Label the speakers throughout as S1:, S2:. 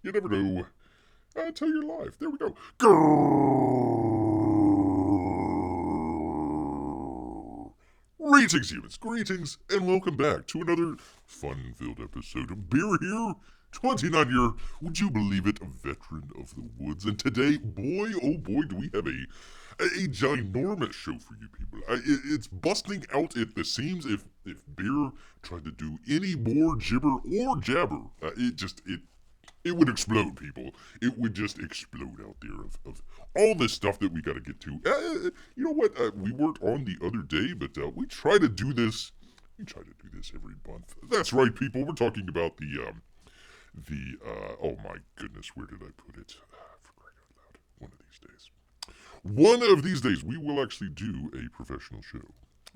S1: You never know until you're live. There we go. Grrrr. Greetings, humans. Greetings, and welcome back to another fun-filled episode of Beer Here. 29-year, would you believe it, a veteran of the woods. And today, boy, oh boy, do we have a ginormous show for you people. It's busting out at the seams. If Beer tried to do any more gibber or jabber, it would explode, people. It would just explode out there of all this stuff that we got to get to. You know what? We weren't on the other day, but we try to do this. We try to do this every month. That's right, people. We're talking about oh my goodness, where did I put it? For crying out loud. One of these days. One of these days, we will actually do a professional show.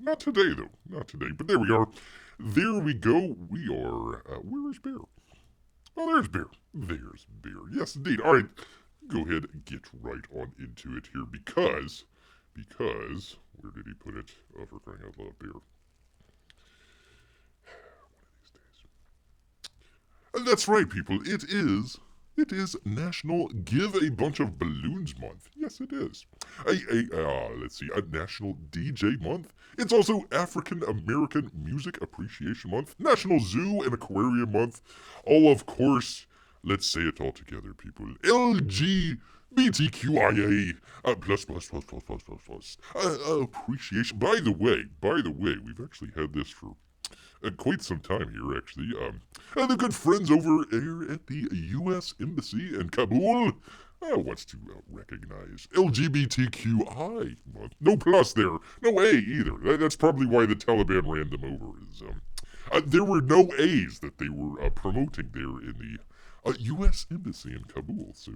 S1: Not today, though. Not today. But there we are. There we go. We are, where is Bear? Oh, there's Bear. There's Bear. Yes, indeed. All right. Go ahead and get right on into it here because, where did he put it? Oh, for crying out loud, Bear. One of these days. And that's right, people. It is National Give a Bunch of Balloons Month. Yes, it is. Let's see, a National DJ Month. It's also African American Music Appreciation Month, National Zoo and Aquarium Month. All, of course, let's say it all together, people. LGBTQIA plus appreciation. By the way, we've actually had this for quite some time here, actually. The good friends over there at the U.S. Embassy in Kabul wants to recognize LGBTQI month. No plus there, no A either. That's probably why the Taliban ran them over. There were no A's that they were promoting there in the U.S. Embassy in Kabul. So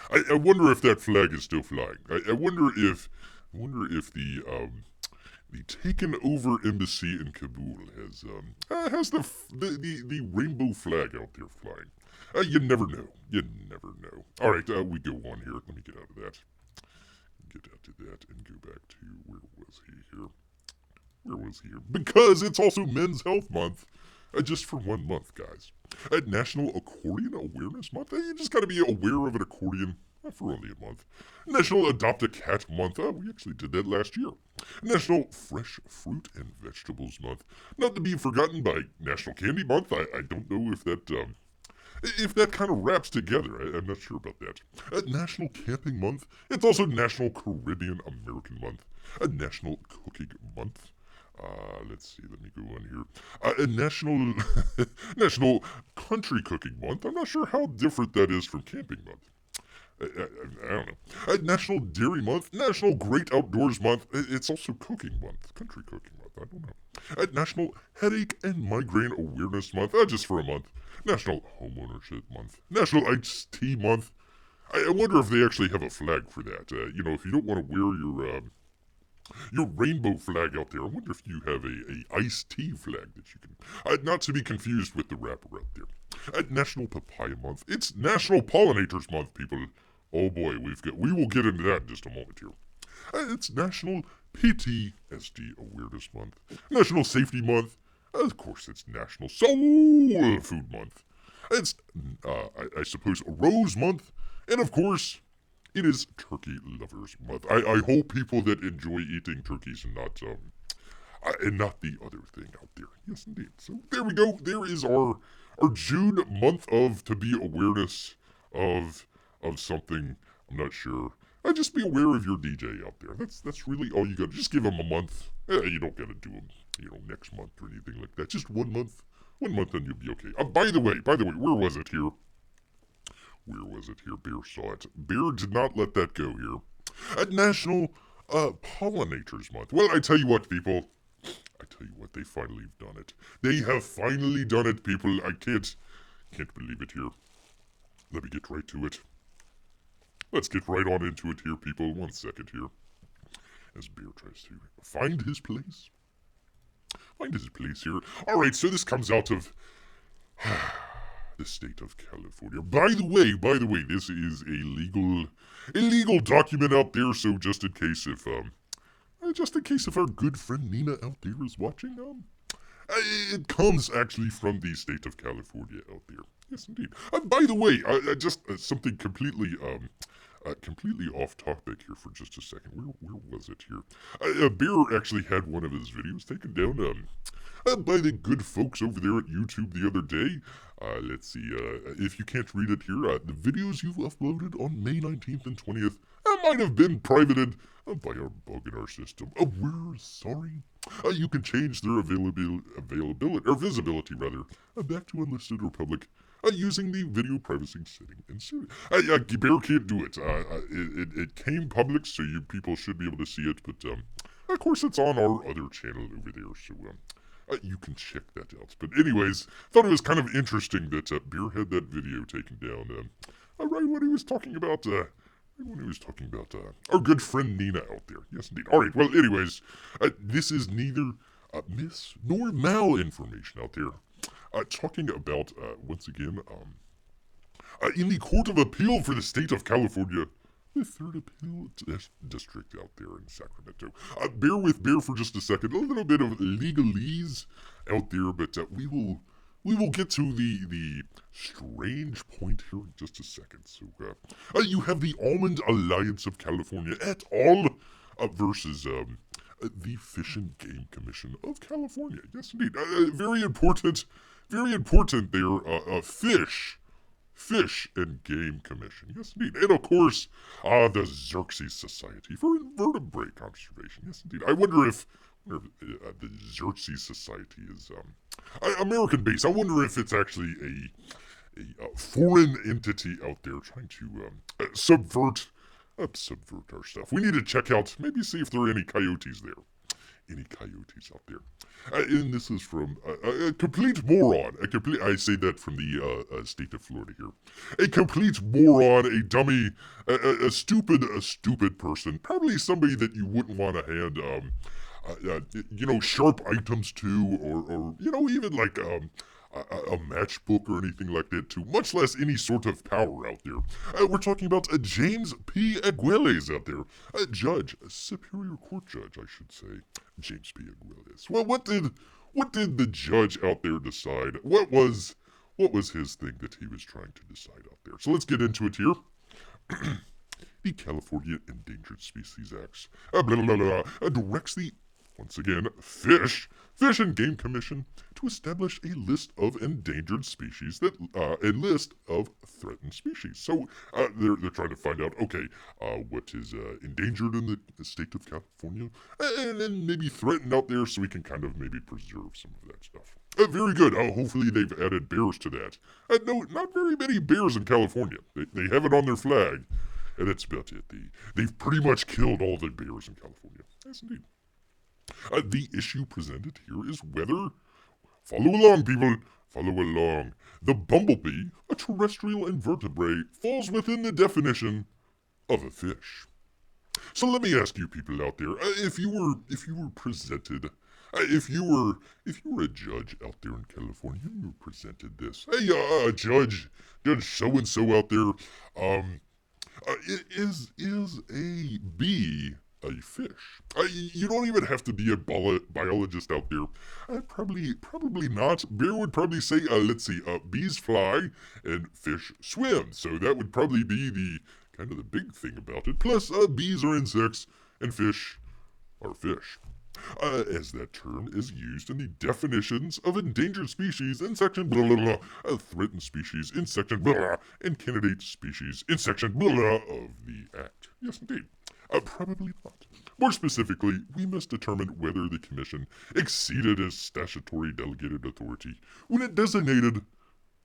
S1: I wonder if that flag is still flying. I wonder if the taken over embassy in Kabul has the rainbow flag out there flying. You never know. You never know. All right, we go on here. Let me get out of that. Get out of that and go back to where was he here? Where was he here? Because it's also Men's Health Month. Just for 1 month, guys. National Accordion Awareness Month. You just got to be aware of an accordion. For only a month. National Adopt a Cat Month. We actually did that last year. National Fresh Fruit and Vegetables Month. Not to be forgotten by National Candy Month. I don't know if that kind of wraps together. I'm not sure about that. National Camping Month. It's also National Caribbean American Month. National Cooking Month. Let's see, let me go on here. National Country Cooking Month. I'm not sure how different that is from Camping Month. I don't know. National Dairy Month, National Great Outdoors Month. It's also Cooking Month, Country Cooking Month. I don't know. National Headache and Migraine Awareness Month, just for a month. National Homeownership Month, National Iced Tea Month. I wonder if they actually have a flag for that. If you don't want to wear your rainbow flag out there, I wonder if you have a iced tea flag that you can. Not to be confused with the rapper out there. National Papaya Month. It's National Pollinators Month, people. Oh boy, we will get into that in just a moment here. It's National PTSD Awareness Month. National Safety Month. Of course, it's National Soul Food Month. It's, I suppose, Rose Month. And of course, it is Turkey Lovers Month. I hope people that enjoy eating turkeys and not the other thing out there. Yes, indeed. So there we go. There is our June month of to be awareness of something. I'm not sure. Just be aware of your DJ out there. That's really all you got. Just give them a month. You don't got to do them, next month or anything like that. Just 1 month. 1 month and you'll be okay. By the way, where was it here? Where was it here? Bear saw it. Bear did not let that go here. National Pollinators Month. Well, I tell you what, people. They finally have done it. They have finally done it, people. I can't believe it here. Let me get right to it. Let's get right on into it here, people. 1 second here. As Bear tries to find his place. Find his place here. Alright, so this comes out of the state of California. By the way, this is a legal document out there, so just in case if our good friend Nina out there is watching, It comes actually from the state of California out there. Yes, indeed. By the way, just something completely off topic here for just a second. Where was it here? Bear actually had one of his videos taken down by the good folks over there at YouTube the other day. Let's see, if you can't read it here, the videos you've uploaded on May 19th and 20th might have been privated by a bug in our system. We're sorry. You can change their availability, or visibility rather, back to unlisted or public using the video privacy setting. And Bear can't do it. It came public, so you people should be able to see it, but of course it's on our other channel over there, so you can check that out. But anyways, thought it was kind of interesting that Bear had that video taken down right when he was talking about our good friend Nina out there. Yes, indeed. All right. Well, anyways, this is neither mis nor mal information out there. Talking about once again, in the Court of Appeal for the State of California, the Third Appeal District out there in Sacramento. Bear with Bear for just a second. A little bit of legalese out there, but we will get to the strange point here in just a second. So, you have the Almond Alliance of California et al. Versus the Fish and Game Commission of California. Yes, indeed. Very important there. Fish and Game Commission. Yes, indeed. And of course, the Xerxes Society for Invertebrate Conservation. Yes, indeed. I wonder if the Xerxes Society is American based. I wonder if it's actually a foreign entity out there trying to subvert our stuff. We need to check out, maybe see if there are any coyotes there. Any coyotes out there. And this is from a complete moron. I say that from the state of Florida here. A complete moron, a dummy, a stupid person. Probably somebody that you wouldn't want to hand, sharp items to, or even like a matchbook or anything like that to, much less any sort of power out there. We're talking about James P. Aguiles out there. A judge, a Superior Court judge, I should say. James P. Aguiles. Well, what did the judge out there decide? What was his thing that he was trying to decide out there? So let's get into it here. The California Endangered Species Act directs the, once again, Fish and Game Commission to establish a list of endangered species a list of threatened species. So they're trying to find out, okay, what is endangered in the state of California, and then maybe threatened out there, so we can kind of maybe preserve some of that stuff. Very good. Hopefully they've added bears to that. No, not very many bears in California. They have it on their flag, and that's about it. They've pretty much killed all the bears in California. Yes, indeed. The issue presented here is whether, follow along people, follow along, the bumblebee, a terrestrial invertebrate, falls within the definition of a fish. So let me ask you people out there, if you were presented, if you were a judge out there in California and you were presented this, hey, Judge so-and-so out there, is a bee a fish? You don't even have to be a biologist out there. Probably not. Bear would probably say, let's see, bees fly and fish swim. So that would probably be the kind of the big thing about it. Plus, bees are insects and fish are fish. As that term is used in the definitions of endangered species in section blah blah blah, threatened species in section blah blah, and candidate species in section blah blah of the Act. Yes, indeed. Probably not. More specifically, we must determine whether the Commission exceeded its statutory delegated authority when it designated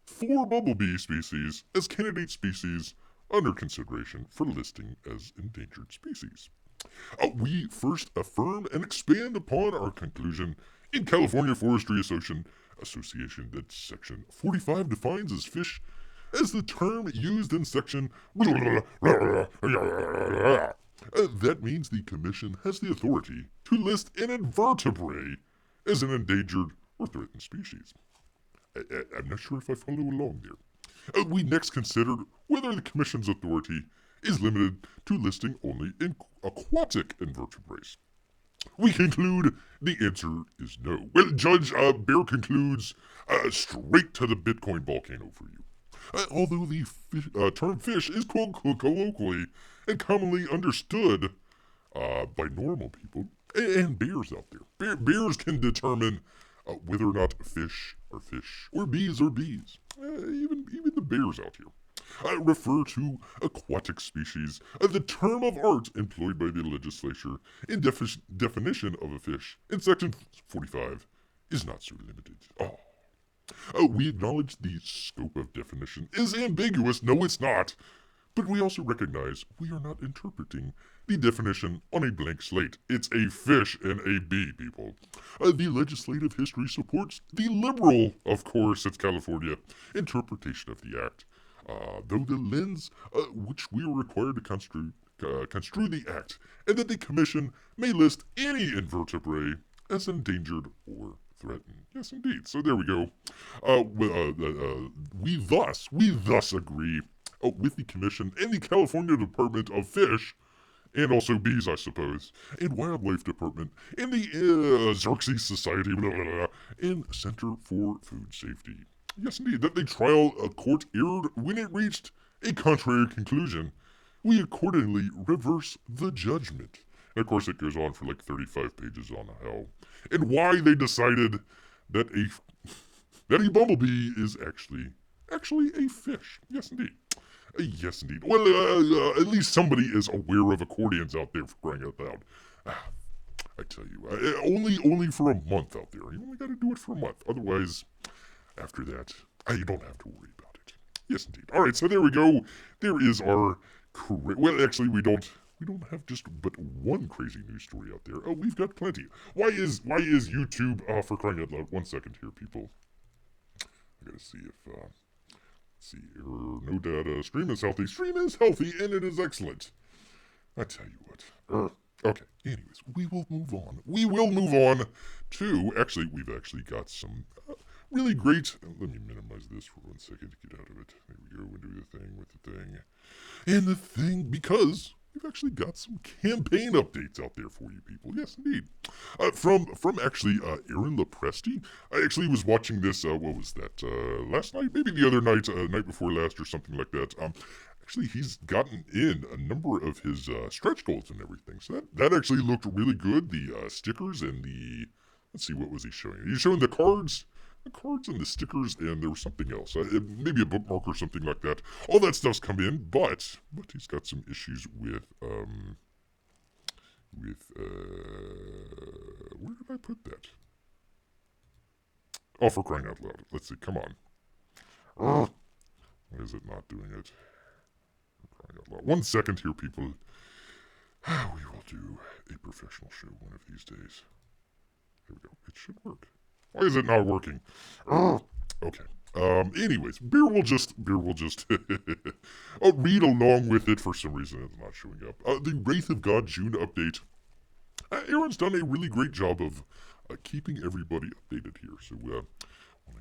S1: 4 bumblebee species as candidate species under consideration for listing as endangered species. We first affirm and expand upon our conclusion in California Forestry Association that Section 45 defines as fish as the term used in Section that means the Commission has the authority to list an invertebrate as an endangered or threatened species. I'm not sure if I follow along there. We next considered whether the Commission's authority is limited to listing only in aquatic invertebrates. We conclude the answer is no. Well, Judge Bear concludes straight to the Bitcoin volcano for you. Although the term fish is colloquially and commonly understood by normal people and bears out there. Bears can determine whether or not fish are fish or bees are bees. Even the bears out here. Refer to aquatic species, the term of art employed by the legislature in definition of a fish in Section 45 is not so limited. We acknowledge the scope of definition is ambiguous. No, it's not. But we also recognize we are not interpreting the definition on a blank slate. It's a fish and a bee, people. The legislative history supports the liberal, of course, it's California, interpretation of the act. Though the lens which we are required to construe the act, and that the commission may list any invertebrate as endangered or threatened. Yes, indeed. So there we go. We thus agree with the commission and the California Department of Fish, and also bees, I suppose, and Wildlife Department, and the Xerxes Society, blah, blah, blah, and Center for Food Safety. Yes, indeed, that the trial court erred when it reached a contrary conclusion. We accordingly reverse the judgment. And of course, it goes on for like 35 pages on how and why they decided that a bumblebee is actually a fish. Yes, indeed. Yes, indeed. Well, at least somebody is aware of accordions out there, for crying out loud. I tell you, only for a month out there. You only got to do it for a month. Otherwise, after that, you don't have to worry about it. Yes, indeed. All right, so there we go. There is our. Well, actually, we don't have just but one crazy news story out there. We've got plenty. Why is YouTube? For crying out loud! 1 second here, people. I gotta see if. Let's see here. No data. Stream is healthy. Stream is healthy, and it is excellent. I tell you what. Okay. Anyways, we will move on. We will move on to. Actually, we've actually got some. Really great. Let me minimize this for 1 second to get out of it. There we go. We'll do the thing with the thing. And the thing, because we've actually got some campaign updates out there for you people. Yes, indeed. From actually Aaron Lopresti. I actually was watching this, what was that, last night? Maybe the other night, night before last or something like that. Actually, he's gotten in a number of his stretch goals and everything. So that actually looked really good. The stickers and the, let's see, what was he showing? He's showing the cards and the stickers, and there was something else, maybe a bookmark or something like that. All that stuff's come in, but he's got some issues with where did I put that? Oh, for crying out loud! Let's see, come on. Why is it not doing it? For crying out loud. 1 second here, people. We will do a professional show one of these days. Here we go. It should work. Why is it not working? Okay. Anyways, Beer will just read along with it. For some reason, it's not showing up. The Wraith of God June update. Aaron's done a really great job of keeping everybody updated here. So, want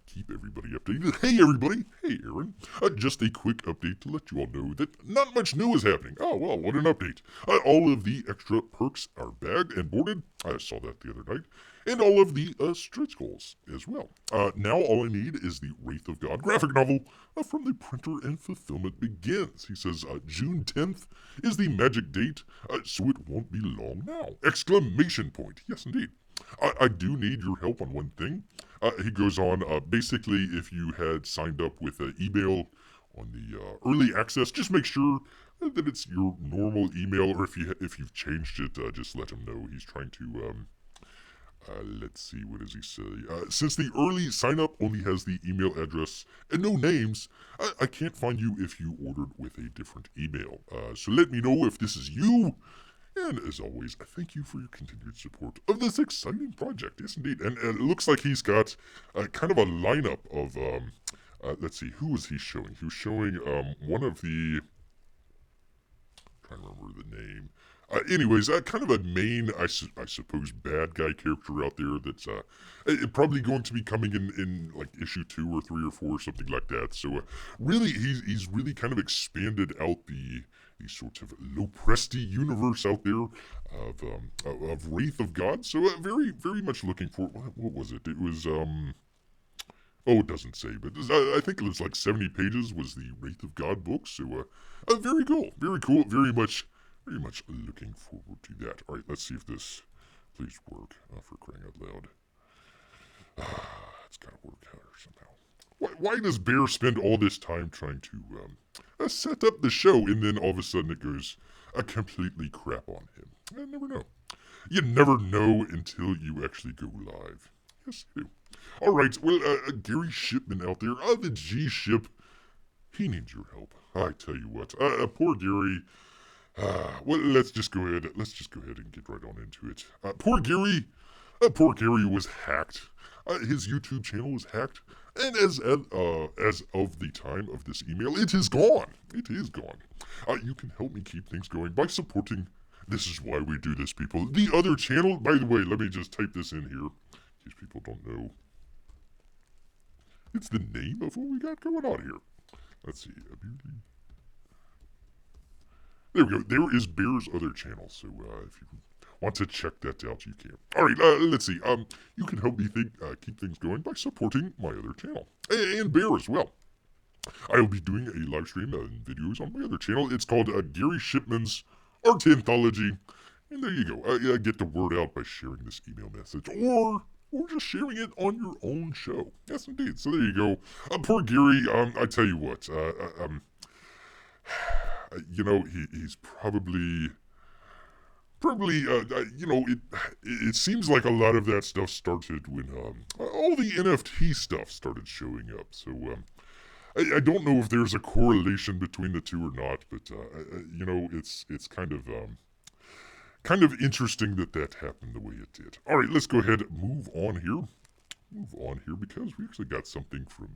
S1: to keep everybody updated. Hey, everybody. Hey, Aaron. Just a quick update to let you all know that not much new is happening. Oh, well, what an update. All of the extra perks are bagged and boarded. I saw that the other night. And all of the stretch goals as well. Now all I need is the Wraith of God graphic novel from the printer and fulfillment begins. He says June 10th is the magic date, so it won't be long now! Exclamation point. Yes, indeed. I do need your help on one thing. He goes on, basically, if you had signed up with email on the early access, just make sure that it's your normal email, or if you've changed it, just let him know. He's trying to let's see, what does he say? Since the early sign-up only has the email address and no names, I can't find you if you ordered with a different email. So let me know if this is you. And as always, I thank you for your continued support of this exciting project. Yes, indeed. And it looks like he's got kind of a lineup of, let's see, who is he showing? He was showing one of the, I'm trying to remember the name. Anyways, kind of a main, I suppose, bad guy character out there that's probably going to be coming in like issue 2 or 3 or 4 or something like that. So really, he's really kind of expanded out the sort of low-presty universe out there of Wraith of God. So very, very much looking for, what was it? It was, oh, it doesn't say, but I think it was like 70 pages was the Wraith of God book. So very cool, very much looking forward to that. All right, let's see if this please work, for crying out loud. It's gotta work out somehow. Why does Bear spend all this time trying to set up the show, and then all of a sudden it goes completely crap on him? I never know. You never know until you actually go live. Yes, you do. All right, well, Gary Shipman out there, the G-Ship, he needs your help. I tell you what, poor Gary. Well, let's just go ahead and get right on into it. Poor Gary was hacked. His YouTube channel was hacked, and as of the time of this email, it is gone. It is gone. You can help me keep things going by supporting. This is why we do this, people. The other channel, by the way, let me just type this in here, in case people don't know. It's the name of what we got going on here. Let's see. There we go. There is Bear's other channel. So if you want to check that out, you can. All right. Let's see. You can help me keep things going by supporting my other channel and Bear as well. I will be doing a live stream and videos on my other channel. It's called Gary Shipman's Art Anthology. And there you go. Get the word out by sharing this email message or just sharing it on your own show. Yes, indeed. So there you go. Poor Gary. I tell you what. You know, he's probably. You know, it seems like a lot of that stuff started when all the NFT stuff started showing up. So I don't know if there's a correlation between the two or not, but you know, it's kind of interesting that happened the way it did. All right, let's go ahead and move on here because we actually got something from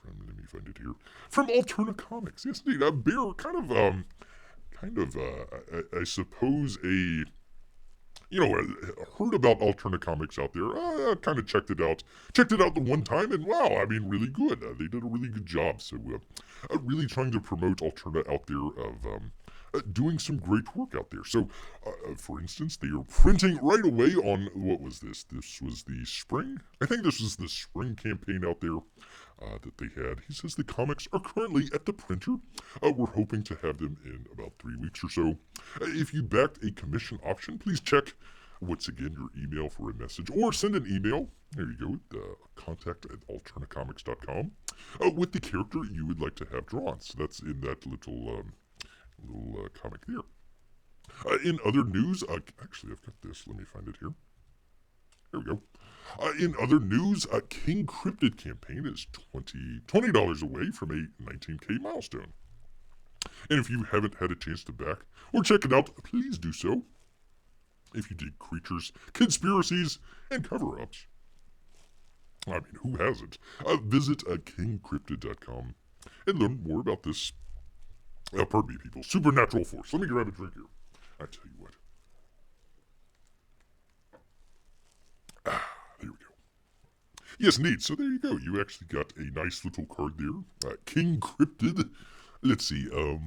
S1: let me find it here, from Alterna Comics. Yes, indeed. Bear I suppose heard about Alterna Comics out there. Kind of checked it out the one time, and wow, I mean, really good. They did a really good job. So, really trying to promote Alterna out there of doing some great work out there. So, for instance, they are printing right away on, what was this? This was the spring? I think this was the spring campaign out there that they had. He says the comics are currently at the printer. We're hoping to have them in about 3 weeks or so. If you backed a commission option, please check, once again, your email for a message, or send an email. There you go, contact@alternacomics.com, with the character you would like to have drawn. So that's in that little comic there. In other news, actually I've got this, let me find it here. There we go. In other news, King Cryptid campaign is $20 away from a 19K milestone. And if you haven't had a chance to back or check it out, please do so. If you dig creatures, conspiracies, and cover-ups. I mean, who hasn't? Visit kingcryptid.com and learn more about this, pardon me, people, supernatural force. Let me grab a drink here. I tell you what. There we go. Yes, indeed. So there you go. You actually got a nice little card there. King Cryptid. Let's see. A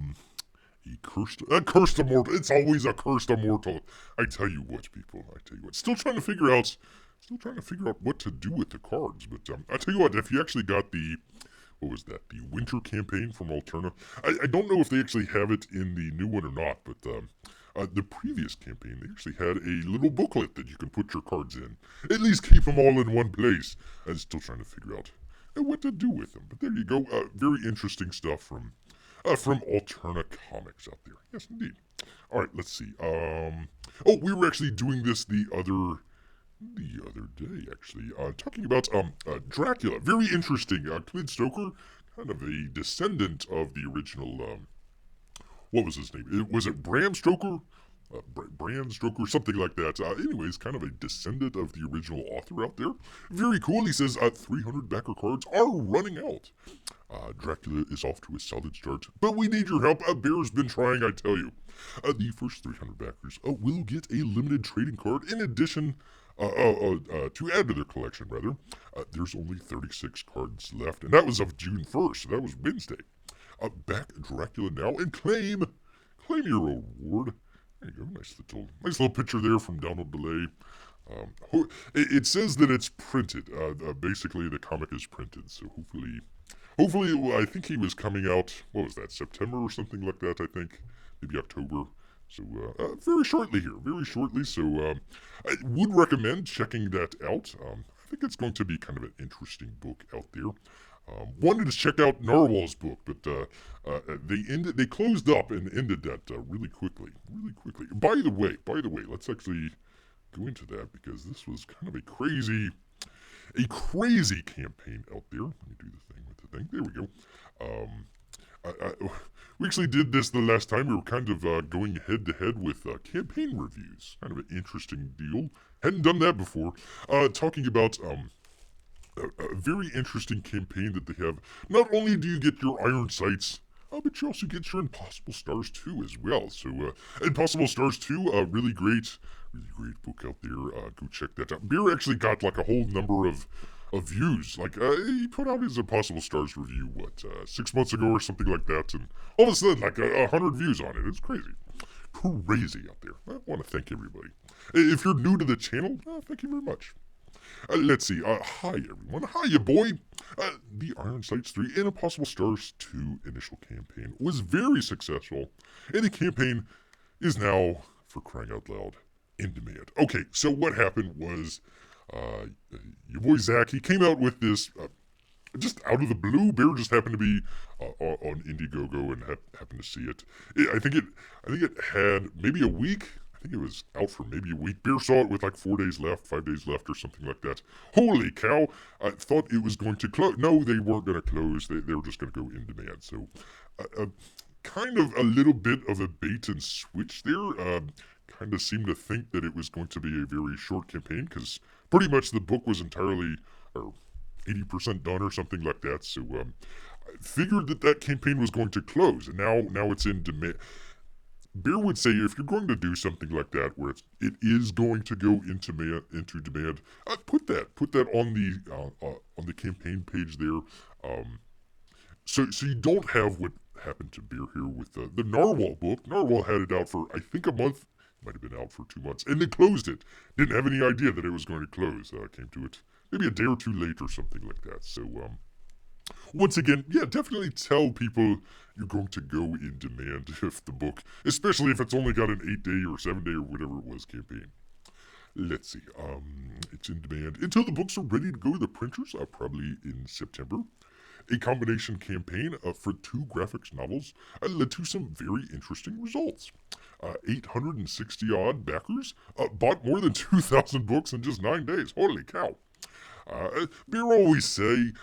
S1: cursed immortal. It's always a cursed immortal. I tell you what, people. I tell you what. Still trying to figure out what to do with the cards. But I tell you what. If you actually got what was that? The winter campaign from Alterna. I don't know if they actually have it in the new one or not. But the previous campaign, they actually had a little booklet that you can put your cards in. At least keep them all in one place. I'm still trying to figure out what to do with them. But there you go. Very interesting stuff from Alterna Comics out there. Yes, indeed. All right, let's see. We were actually doing this the other day, actually. Talking about Dracula. Very interesting. Clint Stoker, kind of a descendant of the original. What was his name? Was it Bram Stoker? Bram Stoker, something like that. Anyways, kind of a descendant of the original author out there. Very cool. He says 300 backer cards are running out. Dracula is off to a solid start, but we need your help. Bear's been trying, I tell you. The first 300 backers will get a limited trading card in addition to add to their collection, rather. There's only 36 cards left, and that was of June 1st, so that was Wednesday. Back Dracula now and claim your award. There you go, nice little picture there from Donald DeLay. It says that it's printed. Basically, the comic is printed, so hopefully, I think he was coming out. What was that? September or something like that. I think maybe October. So very shortly here, very shortly. So I would recommend checking that out. I think it's going to be kind of an interesting book out there. Wanted to check out Narwhal's book, but they closed up and ended that really quickly. By the way, let's actually go into that because this was kind of a crazy campaign out there. Let me do the thing with the thing. There we go. We actually did this the last time. We were kind of going head to head with campaign reviews. Kind of an interesting deal. Hadn't done that before. Talking about a very interesting campaign that they have. Not only do you get your Iron Sights, but you also get your Impossible Stars 2 as well. So, Impossible Stars 2, really great book out there. Go check that out. Beer actually got like a whole number of views. Like, he put out his Impossible Stars review, 6 months ago or something like that, and all of a sudden, like, 100 views on it. It's crazy. Crazy out there. I want to thank everybody. If you're new to the channel, thank you very much. Let's see. Hi, everyone. Hiya, boy. The Iron Sights 3 and Impossible Stars 2 initial campaign was very successful, and the campaign is now, for crying out loud, in demand. Okay, so what happened was, your boy Zach, he came out with this, just out of the blue. Bear just happened to be on Indiegogo and happened to see it. I think it had maybe a week. I think it was out for maybe a week. Bear saw it with like 4 days left, 5 days left, or something like that. Holy cow! I thought it was going to close. No, they weren't going to close. They were just going to go in demand. So, kind of a little bit of a bait and switch there. Kind of seemed to think that it was going to be a very short campaign because pretty much the book was entirely, or 80% done or something like that. So, I figured that campaign was going to close, and now it's in demand. Bear would say if you're going to do something like that where it is going to go into demand, put that on the campaign page there, so you don't have what happened to Bear here with the Narwhal book. Narwhal had it out for I think a month, might have been out for 2 months, and they closed it. Didn't have any idea that it was going to close. Came to it maybe a day or two late or something like that. So once again, yeah, definitely tell people you're going to go in demand if the book, especially if it's only got an 8-day or 7-day or whatever it was campaign. Let's see. It's in demand until the books are ready to go to the printers, probably in September. A combination campaign for 2 graphics novels led to some very interesting results. 860 odd backers bought more than 2,000 books in just 9 days. Holy cow. Beer always say,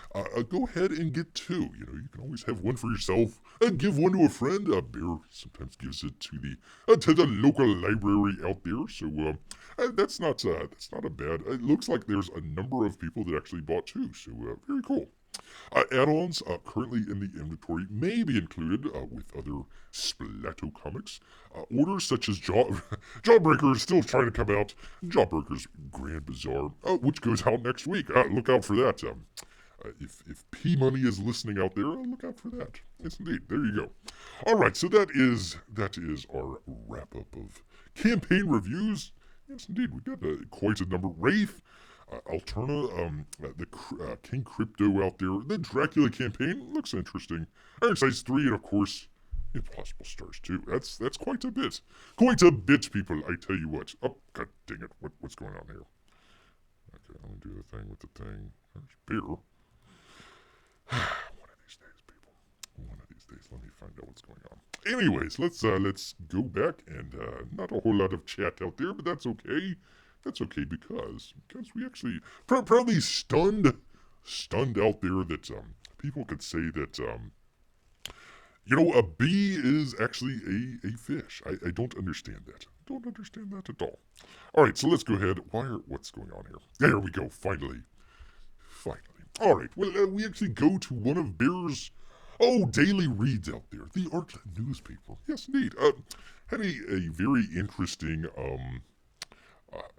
S1: go ahead and get 2. You know, you can always have one for yourself and give one to a friend. Beer sometimes gives it to the local library out there. So that's not a bad. It looks like there's a number of people that actually bought 2. So very cool. Add-ons currently in the inventory may be included with other Splato comics. Orders such as Jawbreaker is still trying to come out. Jawbreaker's Grand Bazaar, which goes out next week. Look out for that. If P-Money is listening out there, look out for that. Yes, indeed. There you go. All right, so that is our wrap-up of campaign reviews. Yes, indeed. We got quite a number. Wraith, Alterna, the King Crypto out there. The Dracula campaign looks interesting. Iron Sights 3, and of course, Impossible Stars 2. That's quite a bit. Quite a bit, people, I tell you what. Oh, god dang it. What's going on here? Okay, I'm gonna do the thing with the thing. There's beer. One of these days, people. One of these days. Let me find out what's going on. Anyways, let's go back, and not a whole lot of chat out there, but that's okay. That's okay because we actually probably stunned out there that people could say that a bee is actually a fish. I don't understand that. Don't understand that at all. All right, so let's go ahead. What's going on here? There we go. Finally. All right. Well, we actually go to one of Bear's daily reads out there. The Art newspaper. Yes, indeed. Had a very interesting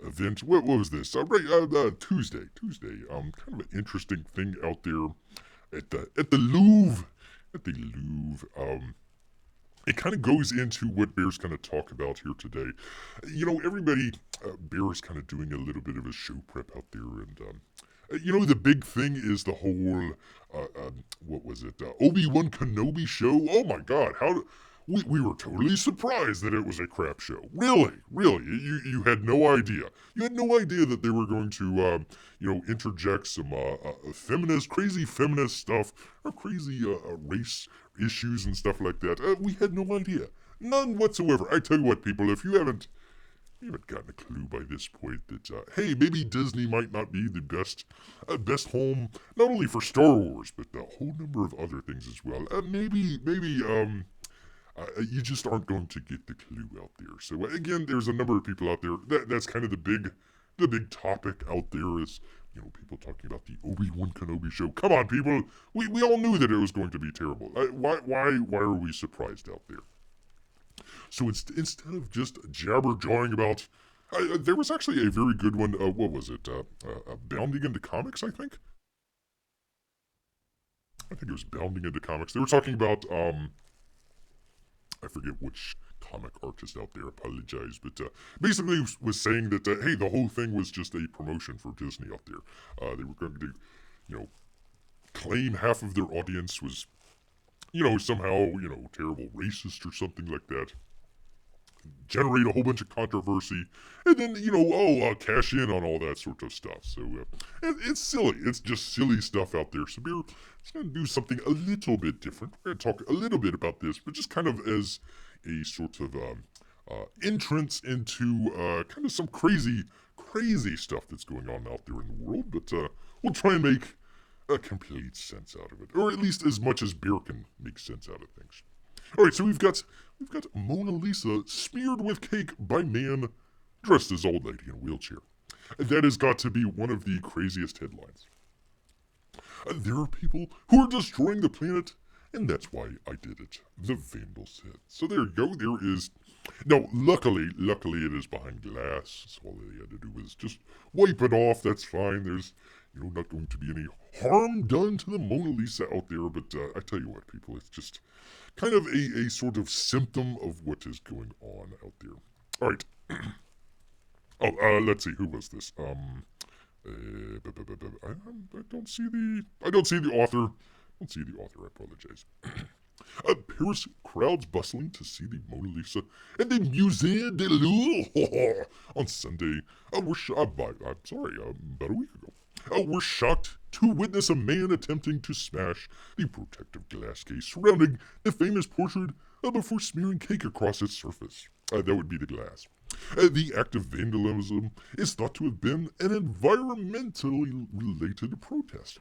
S1: event. What was this? Tuesday. Kind of an interesting thing out there at the Louvre. at the Louvre. It kind of goes into what Bear's going to talk about here today. Everybody, Bear is kind of doing a little bit of a show prep out there, and the big thing is the whole, what was it, Obi-Wan Kenobi show. Oh my God, we were totally surprised that it was a crap show. Really, you had no idea. You had no idea that they were going to, interject some crazy feminist stuff, or crazy race issues and stuff like that. We had no idea, none whatsoever. I tell you what, people, if you haven't gotten a clue by this point that, hey, maybe Disney might not be the best home, not only for Star Wars, but a whole number of other things as well. Maybe, you just aren't going to get the clue out there. So again, there's a number of people out there. That's kind of the big topic out there is, people talking about the Obi-Wan Kenobi show. Come on, people. We all knew that it was going to be terrible. Why are we surprised out there? So instead of just jabber-jawing about, there was actually a very good one. What was it? Bounding into Comics, I think. I think it was Bounding into Comics. They were talking about, I forget which comic artist out there, apologize, but basically was saying that, hey, the whole thing was just a promotion for Disney out there. They were going to, claim half of their audience was, somehow, terrible racist or something like that. Generate a whole bunch of controversy, and then, cash in on all that sort of stuff. So, it's silly. It's just silly stuff out there. So, we're going to do something a little bit different. We're going to talk a little bit about this, but just kind of as a sort of entrance into kind of some crazy stuff that's going on out there in the world. But we'll try and make a complete sense out of it, or at least as much as Bear can make sense out of things. All right, so we've got Mona Lisa smeared with cake by man dressed as old lady in a wheelchair. That has got to be one of the craziest headlines. There are people who are destroying the planet, and that's why I did it. The Vandal said. So there you go. There is. Now, luckily, it is behind glass. So all they had to do was just wipe it off. That's fine. There's, not going to be any harm done to the Mona Lisa out there. But I tell you what, people, it's just kind of a sort of symptom of what is going on out there. All right. Let's see. Who was this? I don't see the author. I apologize. Paris crowds bustling to see the Mona Lisa at the Musée de Louvre on Sunday. About a week ago. We're shocked to witness a man attempting to smash the protective glass case surrounding the famous portrait before smearing cake across its surface. That would be the glass. The act of vandalism is thought to have been an environmentally related protest.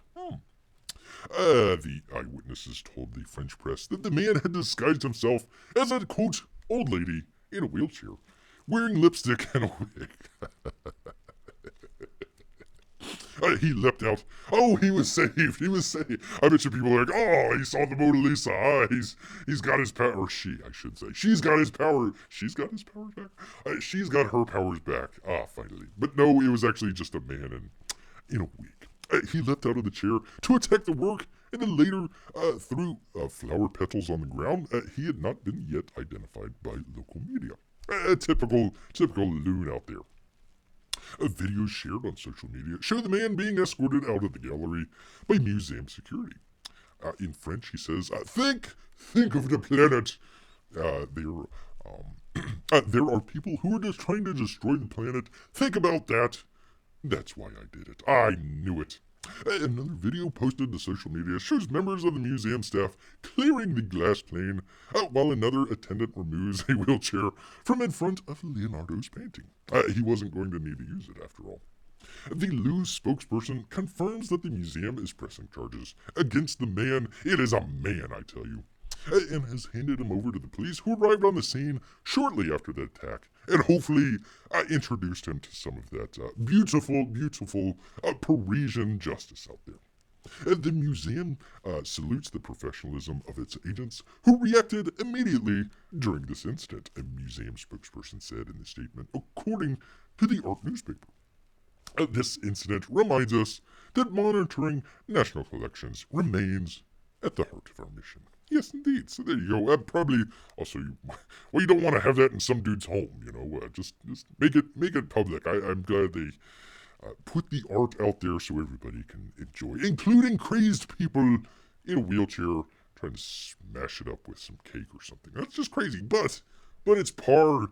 S1: The eyewitnesses told the French press that the man had disguised himself as a, quote, old lady in a wheelchair, wearing lipstick and a wig. He leapt out. Oh, he was saved. I bet you people are like, oh, he saw the Mona Lisa. He's got his power. Or she, I should say. She's got his power. She's got his powers back. She's got her powers back. Finally. But no, it was actually just a man in a wig. He leapt out of the chair to attack the work, and then later threw flower petals on the ground. He had not been yet identified by local media. A typical loon out there. A video shared on social media showed the man being escorted out of the gallery by museum security. In French, he says, think of the planet. There are people who are just trying to destroy the planet. Think about that. That's why I did it. I knew it. Another video posted to social media shows members of the museum staff clearing the glass plane, while another attendant removes a wheelchair from in front of Leonardo's painting. He wasn't going to need to use it after all. The loos spokesperson confirms that the museum is pressing charges against the man. It is a man, I tell you. And has handed him over to the police, who arrived on the scene shortly after the attack, and hopefully introduced him to some of that beautiful Parisian justice out there. The museum salutes the professionalism of its agents, who reacted immediately during this incident, a museum spokesperson said in the statement, according to the Art newspaper. This incident reminds us that monitoring national collections remains at the heart of our mission. Yes, indeed. So there you go. Probably also, well, you don't want to have that in some dude's home, you know. Just make it public. I'm glad they put the art out there so everybody can enjoy, including crazed people in a wheelchair trying to smash it up with some cake or something. That's just crazy. But it's par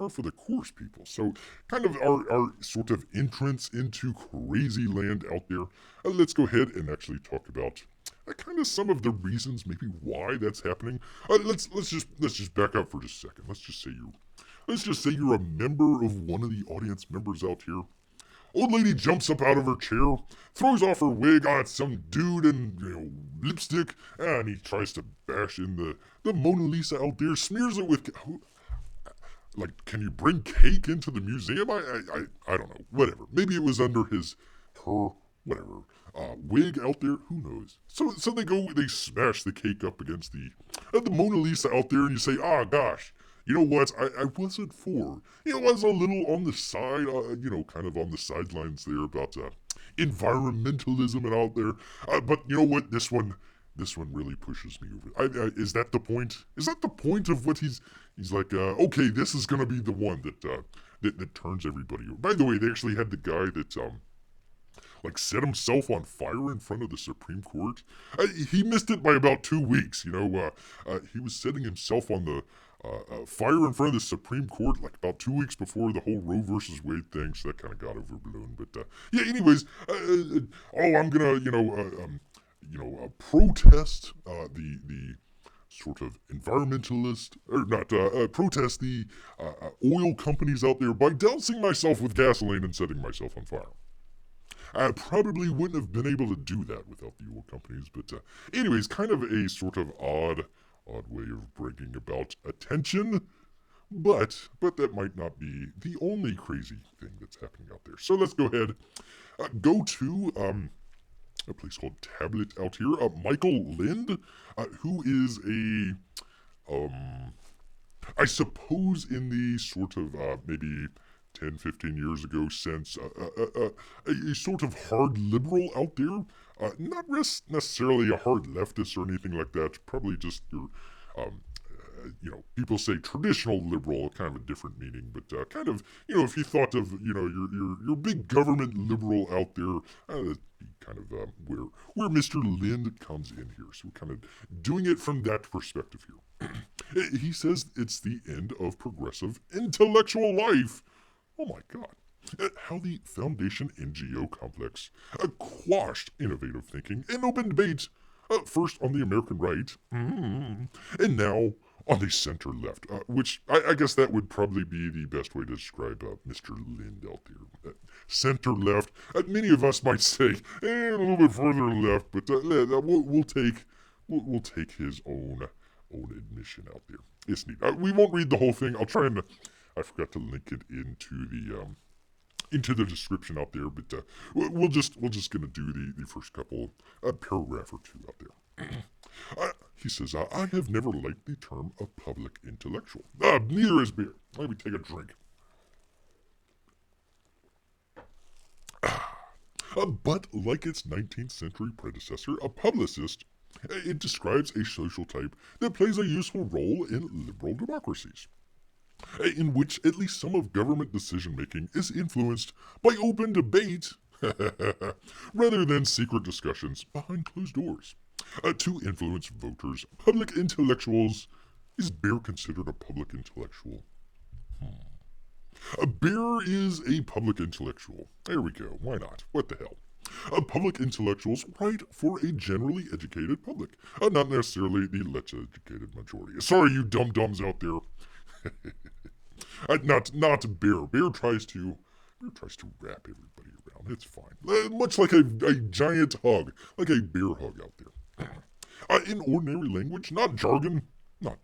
S1: for the course, people. So kind of our sort of entrance into crazy land out there. Let's go ahead and actually talk about kind of some of the reasons maybe why that's happening. Let's just back up for just a second. Let's just say you're a member of one of the audience members out here. Old lady jumps up out of her chair, throws off her wig at some dude in lipstick, and he tries to bash in the Mona Lisa out there, smears it with. Like, can you bring cake into the museum? I don't know. Whatever. Maybe it was under her, whatever, wig out there. Who knows? So they smash the cake up against the Mona Lisa out there, and you say, gosh, you know what? I wasn't for. I was a little on the side, kind of on the sidelines there about environmentalism and out there. But you know what? This one really pushes me over. Is that the point? Is that the point of what he's like? Okay, this is gonna be the one that turns everybody over. By the way, they actually had the guy that like set himself on fire in front of the Supreme Court. He missed it by about 2 weeks. He was setting himself on the fire in front of the Supreme Court like about 2 weeks before the whole Roe versus Wade thing, so that kind of got overblown. But yeah, anyways, I'm gonna protest the sort of environmentalist, or not, protest the oil companies out there by dousing myself with gasoline and setting myself on fire. I probably wouldn't have been able to do that without the oil companies, but anyways, kind of a sort of odd way of bringing about attention, but that might not be the only crazy thing that's happening out there. So let's go ahead, go to a place called Tablet out here. Michael Lind, who is I suppose in the sort of maybe 10, 15 years ago since a sort of hard liberal out there. Not necessarily a hard leftist or anything like that. Probably just your, people say traditional liberal, kind of a different meaning, but kind of, if you thought of, your big government liberal out there, that'd be kind of where Mr. Lind comes in here. So we're kind of doing it from that perspective here. He says it's the end of progressive intellectual life. Oh my God. How the Foundation NGO complex quashed innovative thinking and open debate, first on the American right, and now on the center left, which I guess that would probably be the best way to describe Mr. Lind out there. Center left, many of us might say a little bit further left, but we'll take his own admission out there. It's neat. We won't read the whole thing. I'll try and I forgot to link it into the description out there, but we're just gonna do the first couple paragraph or two out there. He says, I have never liked the term a public intellectual. Neither has beer. Let me take a drink. But like its 19th century predecessor, a publicist, it describes a social type that plays a useful role in liberal democracies, in which at least some of government decision-making is influenced by open debate rather than secret discussions behind closed doors. To influence voters, public intellectuals. Is Bear considered a public intellectual? A Bear is a public intellectual. There we go. Why not? What the hell? Public intellectuals write for a generally educated public, not necessarily the less educated majority. Sorry, you dum-dums out there. Not Bear. Bear tries to wrap everybody around. It's fine. Much like a giant hug, like a bear hug out there. In ordinary language, not jargon. Like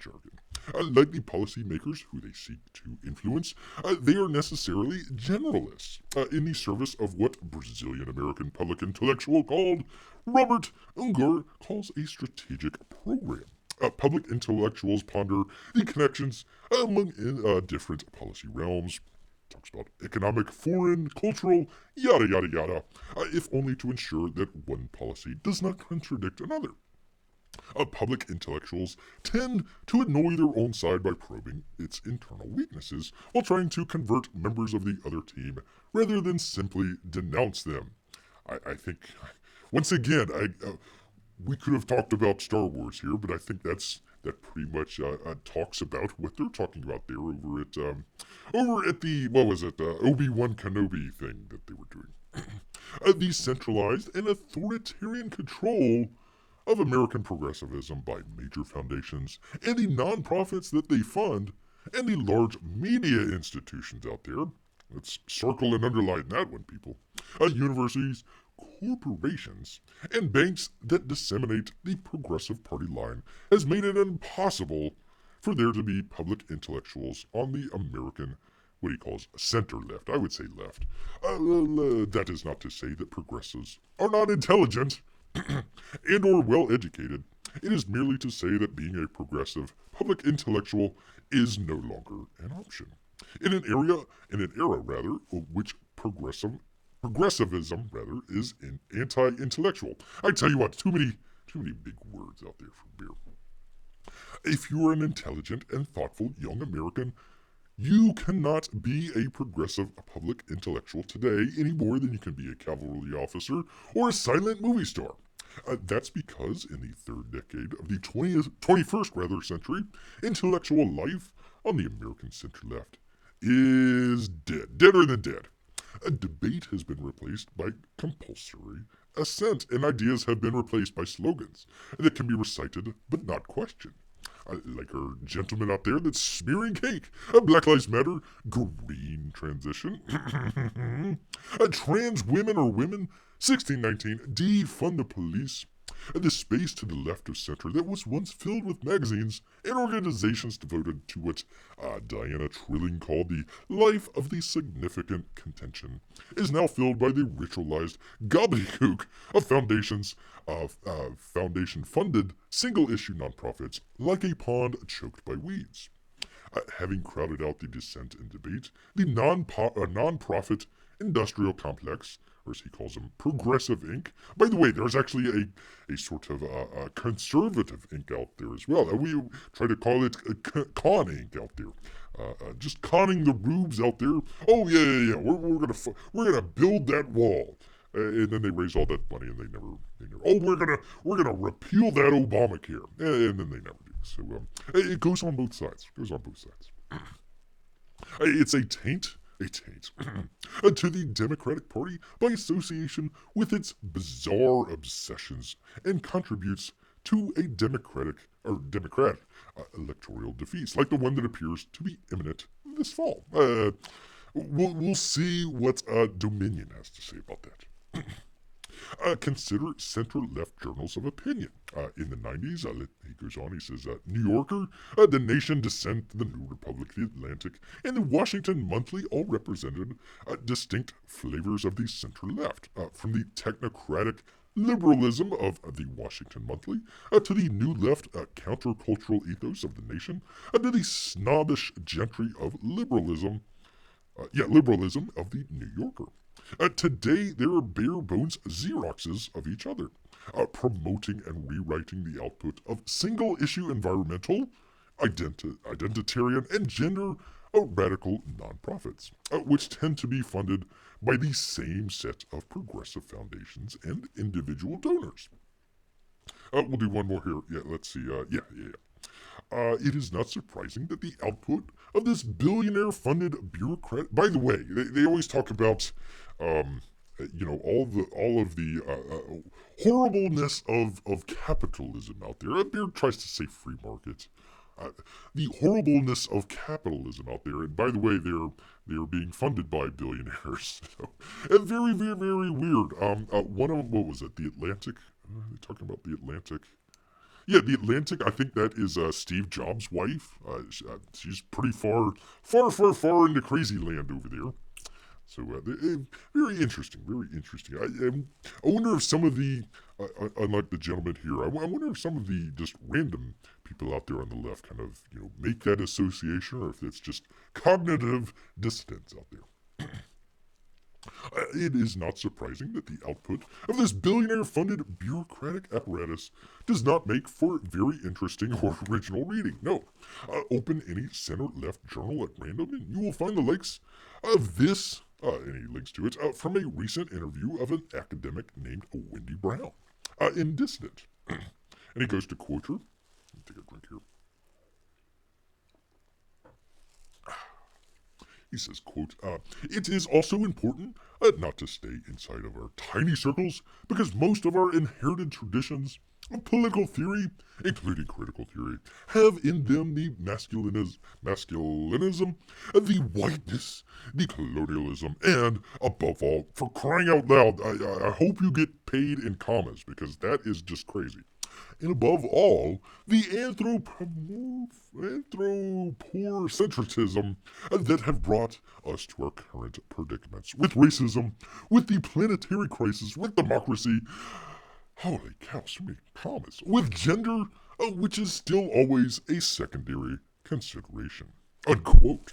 S1: the policymakers who they seek to influence, they are necessarily generalists in the service of what Brazilian-American public intellectual called Robert Ungar calls a strategic program. Public intellectuals ponder the connections among different policy realms. Talks about economic, foreign, cultural, yada yada yada, if only to ensure that one policy does not contradict another. Public intellectuals tend to annoy their own side by probing its internal weaknesses while trying to convert members of the other team rather than simply denounce them. I think, once again, we could have talked about Star Wars here, but I think that pretty much talks about what they're talking about there over at the, what was it, Obi-Wan Kenobi thing that they were doing. The centralized and authoritarian control of American progressivism by major foundations and the nonprofits that they fund and the large media institutions out there. Let's circle and underline that one, people. Universities, corporations, and banks that disseminate the Progressive Party line has made it impossible for there to be public intellectuals on the American, what he calls center left. I would say left. That is not to say that progressives are not intelligent and or well educated. It is merely to say that being a progressive public intellectual is no longer an option. In an era rather, which progressivism rather is an anti-intellectual. I tell you what, too many big words out there for beer. If you are an intelligent and thoughtful young American, you cannot be a progressive public intellectual today any more than you can be a cavalry officer or a silent movie star. That's because in the third decade of the 21st century, intellectual life on the American center-left is dead, deader than dead. A debate has been replaced by compulsory assent, and ideas have been replaced by slogans that can be recited but not questioned. Like our gentleman out there that's smearing cake. Black Lives Matter, green transition. Trans women or women, 1619, defund the police. The space to the left of center that was once filled with magazines and organizations devoted to what Diana Trilling called the life of the significant contention is now filled by the ritualized gobbledygook of foundation-funded single-issue nonprofits like a pond choked by weeds. Having crowded out the dissent and debate, the nonprofit industrial complex, or as he calls them, Progressive Inc. By the way, there's actually a sort of conservative Inc. out there as well. We try to call it Con Inc. out there. Just conning the rubes out there. Oh yeah. We're gonna build that wall, and then they raise all that money, and they never. Oh, we're gonna repeal that Obamacare, and then they never do. So it goes on both sides. It's a taint to the Democratic Party by association with its bizarre obsessions and contributes to a Democrat electoral defeats, like the one that appears to be imminent this fall. We'll see what Dominion has to say about that. Consider center-left journals of opinion. In the 90s, he goes on, he says, New Yorker, The Nation, Dissent, The New Republic, The Atlantic, and The Washington Monthly all represented distinct flavors of the center-left, from the technocratic liberalism of the Washington Monthly to the new left countercultural ethos of The Nation to the snobbish gentry of liberalism of the New Yorker. Today, there are bare bones Xeroxes of each other, promoting and rewriting the output of single-issue environmental, identitarian, and gender radical nonprofits, which tend to be funded by the same set of progressive foundations and individual donors. We'll do one more here. Yeah, let's see. It is not surprising that the output of this billionaire-funded bureaucrat. By the way, they always talk about, all of the horribleness of capitalism out there. Beer tries to say free market. The horribleness of capitalism out there, and by the way, they're being funded by billionaires. So, very, very, very weird. One of them, what was it? The Atlantic. Are they talking about the Atlantic? Yeah, the Atlantic. I think that is Steve Jobs' wife. She's pretty far into crazy land over there. So very interesting, very interesting. I wonder if some of the, unlike the gentleman here, I wonder if some of the just random people out there on the left kind of make that association, or if it's just cognitive dissonance out there. It is not surprising that the output of this billionaire-funded bureaucratic apparatus does not make for very interesting or original reading. No. Open any center-left journal at random and you will find the likes of this, any links to it, from a recent interview of an academic named Wendy Brown in Dissident. And he goes to quote her. Let me take a drink here. He says, quote, it is also important not to stay inside of our tiny circles because most of our inherited traditions of political theory, including critical theory, have in them the masculinism, the whiteness, the colonialism, and, above all, for crying out loud, I hope you get paid in commas because that is just crazy. And above all, the anthropocentrism that have brought us to our current predicaments with racism, with the planetary crisis, with democracy, holy cow, so many commas, with gender, which is still always a secondary consideration. Unquote.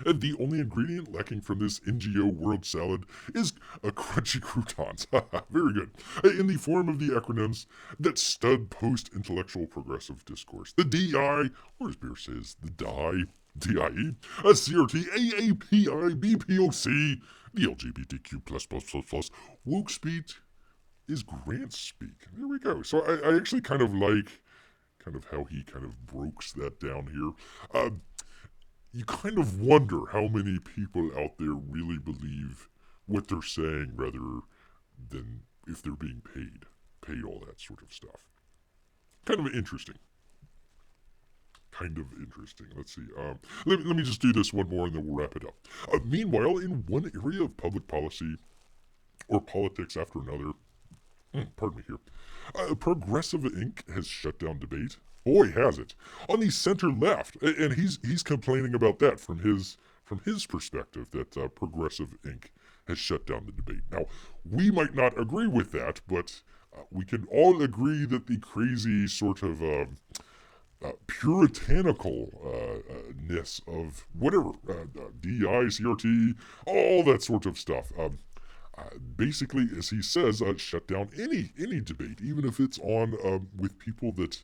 S1: And the only ingredient lacking from this NGO world salad is crunchy croutons. Very good. In the form of the acronyms that stud post-intellectual progressive discourse. The DI, or as Beer says, the DIE, DIE, CRT, AAPI, BPOC, the LGBTQ++++, woke speak is Grant speak. There we go. So I actually kind of like how he kind of breaks that down here. You kind of wonder how many people out there really believe what they're saying rather than if they're being paid all that sort of stuff. Kind of interesting. Let's see. Let me just do this one more and then we'll wrap it up. Meanwhile, in one area of public policy or politics after another, pardon me here, Progressive Inc. has shut down debate. Boy, has it. On the center left, and he's complaining about that from his perspective, that Progressive Inc. has shut down the debate. Now, we might not agree with that, but we can all agree that the crazy sort of puritanicalness of whatever, DI, CRT, all that sort of stuff, basically, as he says, shut down any debate, even if it's on with people that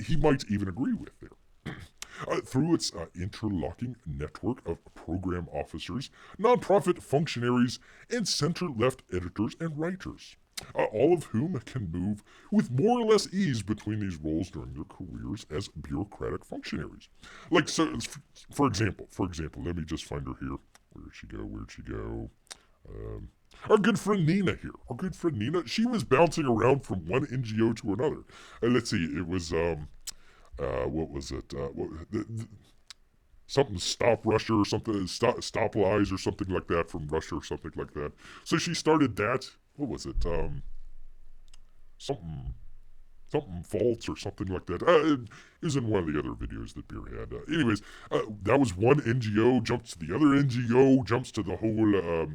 S1: he might even agree with there. Through its interlocking network of program officers, nonprofit functionaries, and center-left editors and writers, all of whom can move with more or less ease between these roles during their careers as bureaucratic functionaries. Like, so, for example, let me just find her here. Where'd she go? Our good friend Nina here. She was bouncing around from one NGO to another. Let's see, it was, what was it? Something Stop Russia or something, Stop Lies or something like that from Russia or something like that. So she started that. What was it? Something false or something like that. It was in one of the other videos that Beer had. Anyways, that was one NGO, jumps to the other NGO, jumps to the whole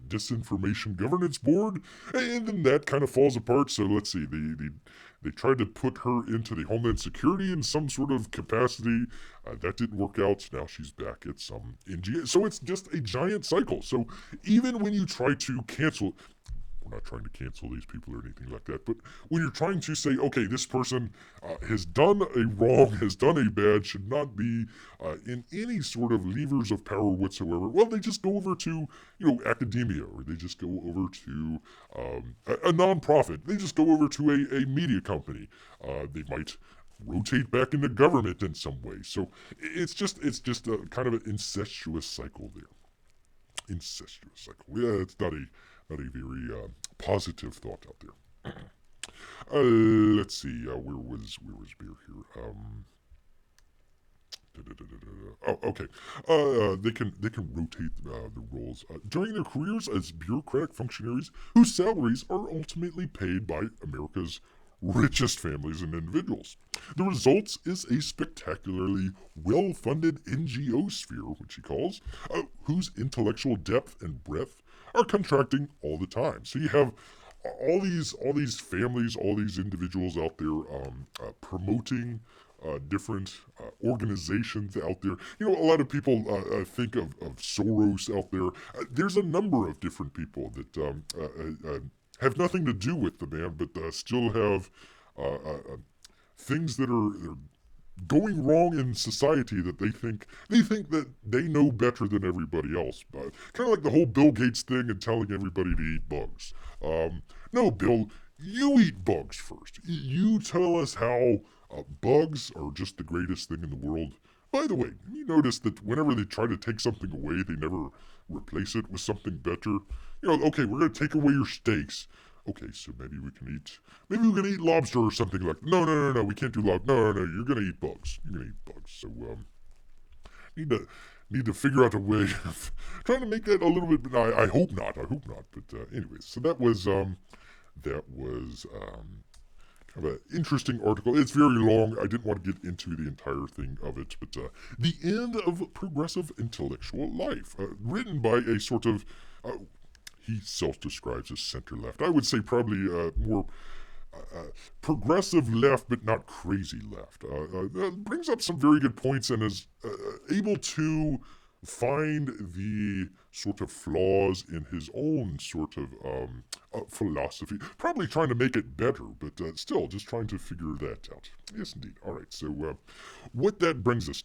S1: disinformation governance board, and then that kind of falls apart. So let's see, they tried to put her into the Homeland Security in some sort of capacity. That didn't work out. Now she's back at some NGO. So it's just a giant cycle. So even when you try to cancel, we're not trying to cancel these people or anything like that, but when you're trying to say, okay, this person has done a wrong, has done a bad, should not be in any sort of levers of power whatsoever, well, they just go over to, academia, or they just go over to a nonprofit. They just go over to a media company. They might rotate back into government in some way. So it's just a kind of an incestuous cycle there. Yeah, it's not a very positive thought out there. Let's see. Where was Beer here? Oh, okay. They can rotate the roles during their careers as bureaucratic functionaries whose salaries are ultimately paid by America's richest families and individuals. The result is a spectacularly well-funded NGO sphere, which he calls, whose intellectual depth and breadth are contracting all the time. So you have all these families, all these individuals out there promoting different organizations out there. You know, a lot of people think of Soros out there. There's a number of different people that have nothing to do with the man, but still have things that are going wrong in society that they think that they know better than everybody else. Kind of like the whole Bill Gates thing and telling everybody to eat bugs. No, Bill, you eat bugs first. You tell us how bugs are just the greatest thing in the world. By the way, you notice that whenever they try to take something away, they never replace it with something better. You know, okay, we're going to take away your steaks. Okay, so maybe we can eat lobster or something like. No, we can't do lobster. No, you're gonna eat bugs. You're gonna eat bugs. So need to figure out a way of trying to make that a little bit. I hope not. But anyways, so that was kind of an interesting article. It's very long. I didn't want to get into the entire thing of it, but the end of progressive intellectual life, written by a sort of. He self-describes as center-left. I would say probably more progressive left, but not crazy left. Brings up some very good points and is able to find the sort of flaws in his own sort of philosophy. Probably trying to make it better, but still just trying to figure that out. Yes, indeed. All right, so what that brings us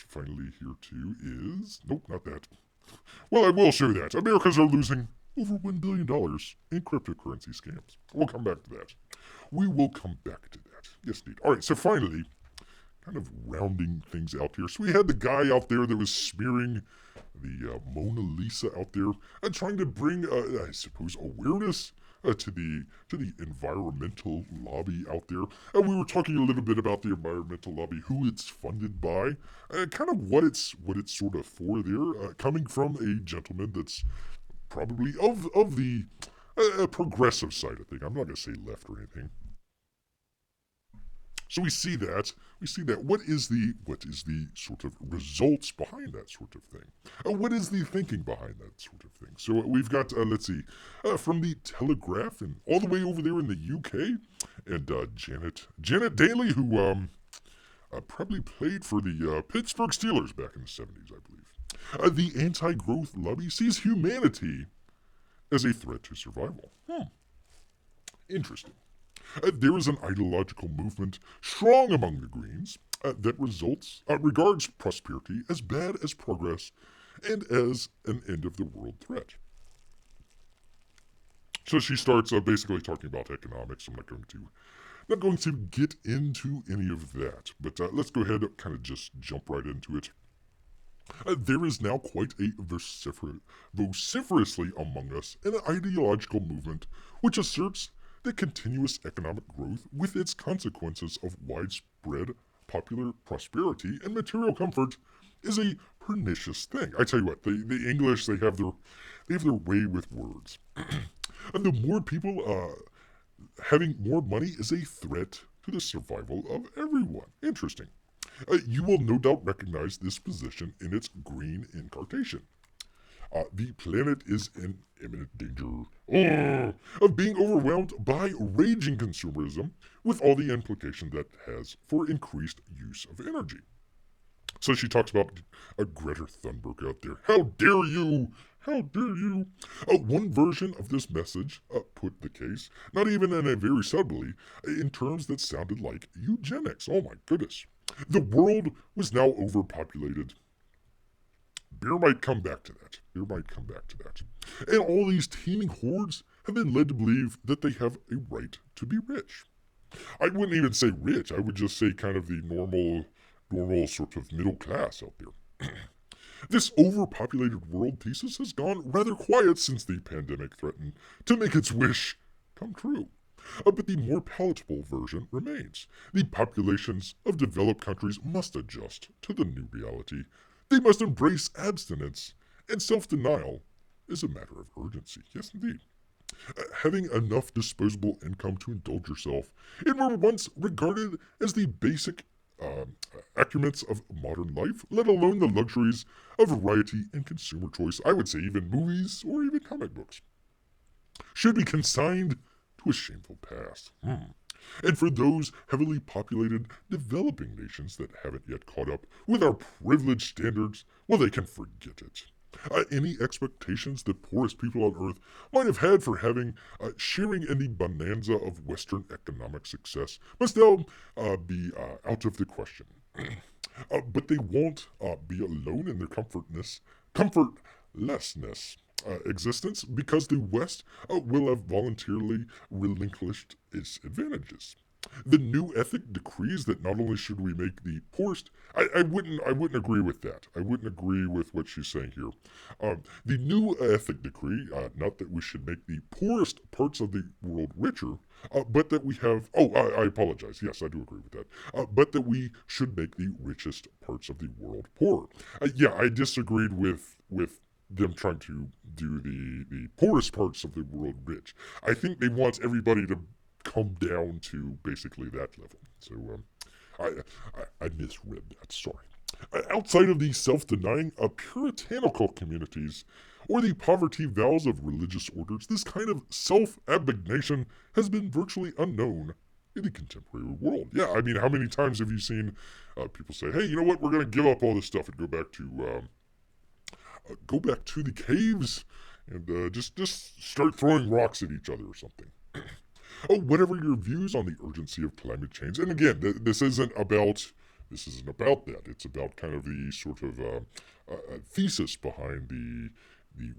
S1: finally here to is... Nope, not that. Well, I will show that. Americans are losing over $1 billion in cryptocurrency scams. We'll come back to that. We will come back to that. Yes, indeed. All right, so finally, kind of rounding things out here. So we had the guy out there that was smearing the Mona Lisa out there and trying to bring, I suppose, awareness to the environmental lobby out there. And we were talking a little bit about the environmental lobby, who it's funded by, and kind of what it's sort of for there, coming from a gentleman that's probably of the progressive side of things. I'm not going to say left or anything. So we see that. What is the sort of results behind that sort of thing? What is the thinking behind that sort of thing? So we've got, let's see, from the Telegraph and all the way over there in the UK, and Janet Daly, who probably played for the Pittsburgh Steelers back in the 70s, I believe. The anti-growth lobby sees humanity as a threat to survival. Interesting. There is an ideological movement strong among the Greens that regards prosperity as bad as progress and as an end-of-the-world threat. So she starts basically talking about economics. I'm not going to get into any of that, but let's go ahead and kind of just jump right into it. There is now quite a vociferously among us an ideological movement which asserts that continuous economic growth with its consequences of widespread popular prosperity and material comfort is a pernicious thing. I tell you what, the English, they have their way with words. And the more people having more money is a threat to the survival of everyone. Interesting. You will no doubt recognize this position in its green incarnation. The planet is in imminent danger of being overwhelmed by raging consumerism with all the implication that has for increased use of energy. So she talks about Greta Thunberg out there. How dare you? How dare you? One version of this message put the case, not even in a very subtly, in terms that sounded like eugenics. Oh my goodness. The world was now overpopulated. Beer might come back to that. And all these teeming hordes have been led to believe that they have a right to be rich. I wouldn't even say rich. I would just say kind of the normal sort of middle class out there. This overpopulated world thesis has gone rather quiet since the pandemic threatened to make its wish come true. But the more palatable version remains. The populations of developed countries must adjust to the new reality. They must embrace abstinence, and self-denial is a matter of urgency. Yes, indeed. Having enough disposable income to indulge yourself in were once regarded as the basic accumulates of modern life, let alone the luxuries of variety and consumer choice. I would say even movies or even comic books should be consigned to a shameful past. And for those heavily populated developing nations that haven't yet caught up with our privileged standards, well, they can forget it. Any expectations that poorest people on Earth might have had for sharing in the bonanza of Western economic success must now be out of the question. But they won't be alone in their comfortlessness existence because the West will have voluntarily relinquished its advantages. The new ethic decrees that not only should we make the poorest, I wouldn't agree with that. I wouldn't agree with what she's saying here. The new ethic decree, not that we should make the poorest parts of the world richer, but that we have. Oh, I apologize. Yes, I do agree with that. But that we should make the richest parts of the world poorer. Yeah, I disagreed with them trying to do the poorest parts of the world rich. I think they want everybody to come down to basically that level. So I misread that. Sorry. Outside of the self-denying puritanical communities or the poverty vows of religious orders, this kind of self-abnegation has been virtually unknown in the contemporary world. Yeah, I mean, how many times have you seen people say, "Hey, you know what? We're going to give up all this stuff and go back to the caves and just start throwing rocks at each other or something." Oh, whatever your views on the urgency of climate change, and again, this isn't about that. It's about kind of the sort of thesis behind the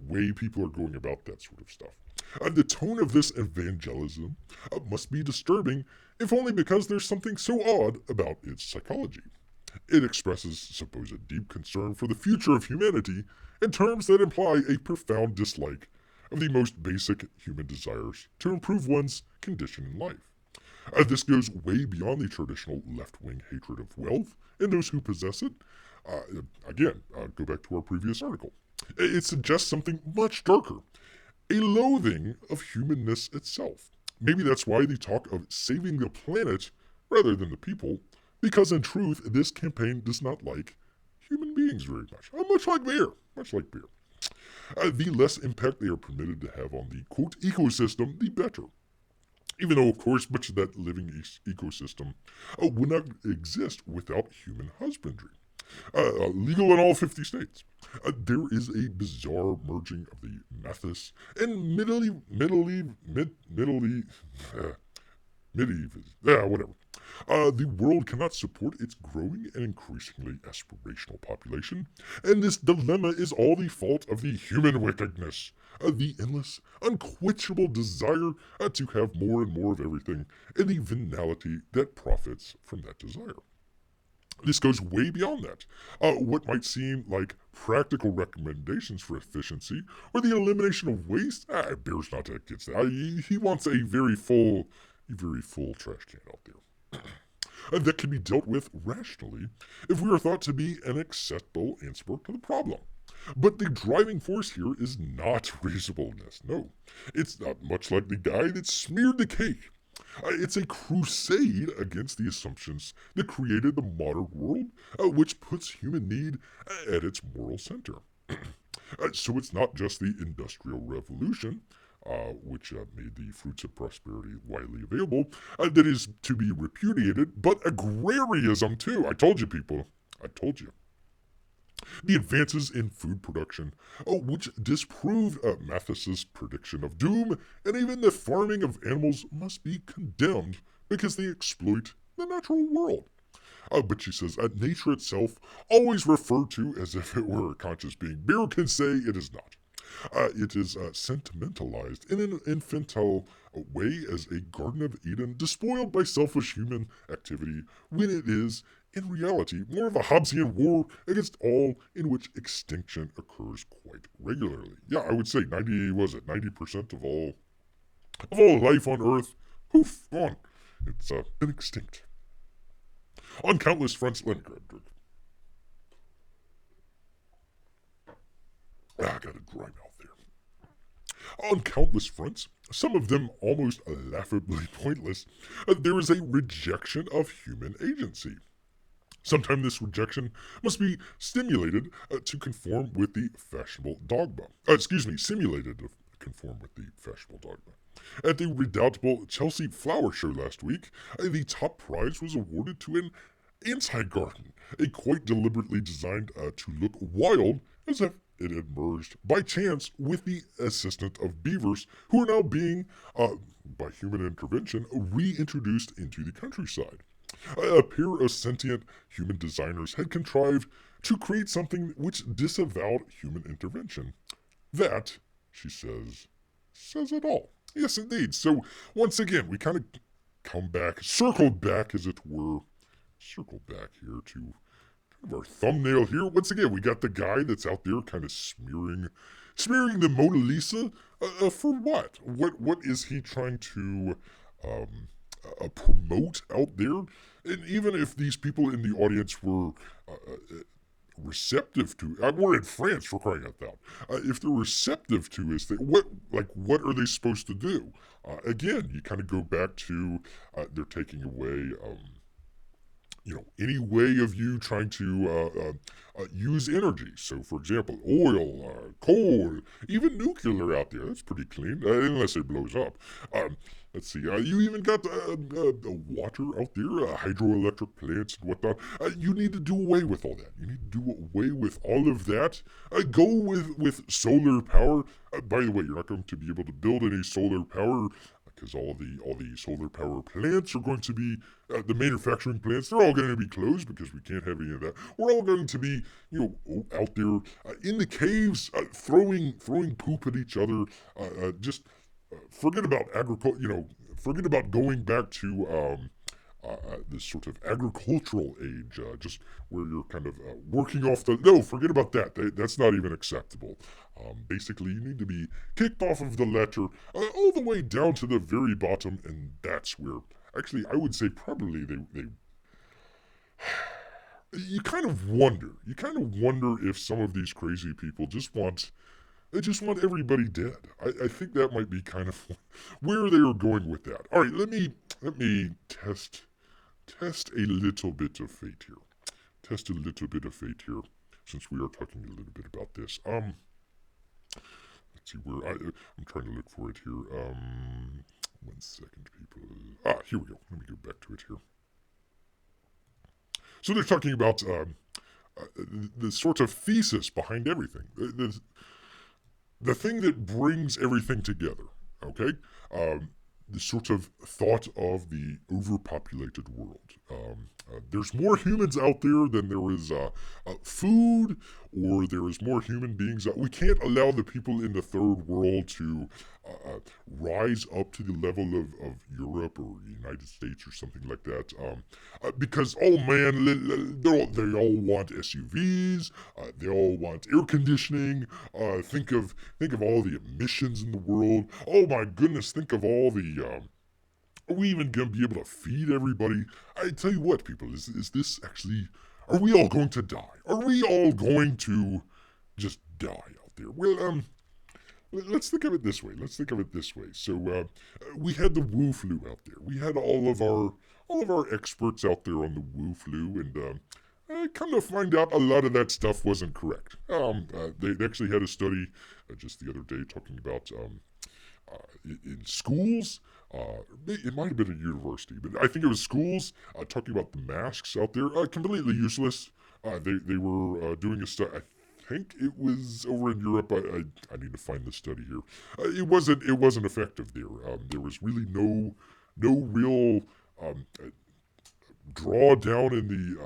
S1: way people are going about that sort of stuff. The tone of this evangelism must be disturbing, if only because there's something so odd about its psychology. It expresses supposed deep concern for the future of humanity in terms that imply a profound dislike of the most basic human desires to improve one's condition in life. This goes way beyond the traditional left-wing hatred of wealth and those who possess it. Go back to our previous article. It suggests something much darker, a loathing of humanness itself. Maybe that's why they talk of saving the planet rather than the people, because in truth, this campaign does not like human beings very much. Much like beer. The less impact they are permitted to have on the, quote, ecosystem, the better. Even though, of course, much of that living ecosystem would not exist without human husbandry. Legal in all 50 states. There is a bizarre merging of the Mathis and whatever. The world cannot support its growing and increasingly aspirational population, and this dilemma is all the fault of the human wickedness, the endless, unquenchable desire to have more and more of everything, and the venality that profits from that desire. This goes way beyond that. What might seem like practical recommendations for efficiency or the elimination of waste, bears not against that. He wants a very full trash can out there. That can be dealt with rationally if we are thought to be an acceptable answer to the problem. But the driving force here is not reasonableness. No, it's not much like the guy that smeared the cake. It's a crusade against the assumptions that created the modern world, which puts human need at its moral center. So it's not just the Industrial Revolution, which made the fruits of prosperity widely available, that is to be repudiated, but agrarianism too. I told you, people. I told you. The advances in food production, which disproved Mathis's prediction of doom, and even the farming of animals must be condemned because they exploit the natural world. But she says, nature itself, always referred to as if it were a conscious being, Bear can say it is not. It is sentimentalized in an infantile way as a Garden of Eden despoiled by selfish human activity, when it is, in reality, more of a Hobbesian war against all in which extinction occurs quite regularly. Yeah, I would say 90% of all life on Earth, gone. It's been extinct. On countless fronts, let me grab a drink. I got a dry mouth there. On countless fronts, some of them almost laughably pointless, there is a rejection of human agency. Sometimes this rejection must be stimulated to conform with the fashionable dogma. Simulated to conform with the fashionable dogma. At the redoubtable Chelsea Flower Show last week, the top prize was awarded to an anti-garden, a quite deliberately designed to look wild, as if it had merged by chance with the assistance of beavers who are now being, by human intervention, reintroduced into the countryside. A pair of sentient human designers had contrived to create something which disavowed human intervention. That, she says it all. Yes, indeed. So, once again, we kind of circle back, as it were, circle back here to kind of our thumbnail here. Once again, we got the guy that's out there kind of smearing the Mona Lisa. For what? What is he trying to promote out there? And even if these people in the audience were receptive to, we're in France, for crying out loud. If they're receptive to his thing, what are they supposed to do? Again, you kind of go back to they're taking away any way of you trying to use energy. So, for example, oil, coal, even nuclear out there. That's pretty clean, unless it blows up. Let's see. You even got water out there, hydroelectric plants and whatnot. You need to do away with all that. You need to do away with all of that. Go with solar power. By the way, you're not going to be able to build any solar power because all the solar power plants are going to be the manufacturing plants. They're all going to be closed because we can't have any of that. We're all going to be out there in the caves throwing poop at each other. Just forget about agriculture. Forget about going back to this sort of agricultural age, just where you're kind of working off the. No, forget about that. That's not even acceptable. Basically, you need to be kicked off of the ladder all the way down to the very bottom, and that's where. Actually, I would say probably they you kind of wonder. You kind of wonder if some of these crazy people just want everybody dead. I think that might be kind of where they are going with that. All right, let me test a little bit of fate here. Test a little bit of fate here, since we are talking a little bit about this. Let's see where I'm trying to look for it here. 1 second, people. Here we go. Let me go back to it here. So they're talking about the sort of thesis behind everything. The thing that brings everything together, okay? The sort of thought of the overpopulated world. There's more humans out there than there is food, or there is more human beings out. We can't allow the people in the third world to rise up to the level of Europe or United States or something like that. Because, oh man, they all want SUVs. They all want air conditioning. Think of all the emissions in the world. Oh my goodness, think of all the. Are we even going to be able to feed everybody? I tell you what, people, is this actually. Are we all going to die? Are we all going to just die out there? Well, let's think of it this way. So we had the Wu flu out there. We had all of our experts out there on the Wu flu, and I come to find out a lot of that stuff wasn't correct. They actually had a study just the other day talking about in schools. It might have been a university, but I think it was schools talking about the masks out there. Completely useless. They were doing a study. I think it was over in Europe. I need to find the study here. It wasn't effective there. There was really no real drawdown in the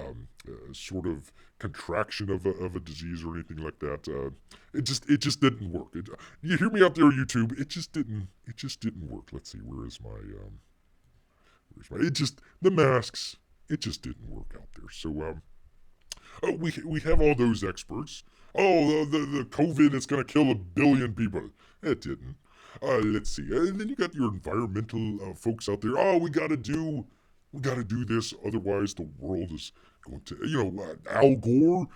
S1: sort of contraction of a disease or anything like that. It just didn't work. You hear me out there, YouTube? It just didn't work. Let's see. Where's my the masks. It just didn't work out there. So we have all those experts. Oh, the COVID is going to kill 1 billion people. It didn't. Let's see. And then you got your environmental folks out there. Oh, we got to do this, otherwise the world is going to, Al Gore,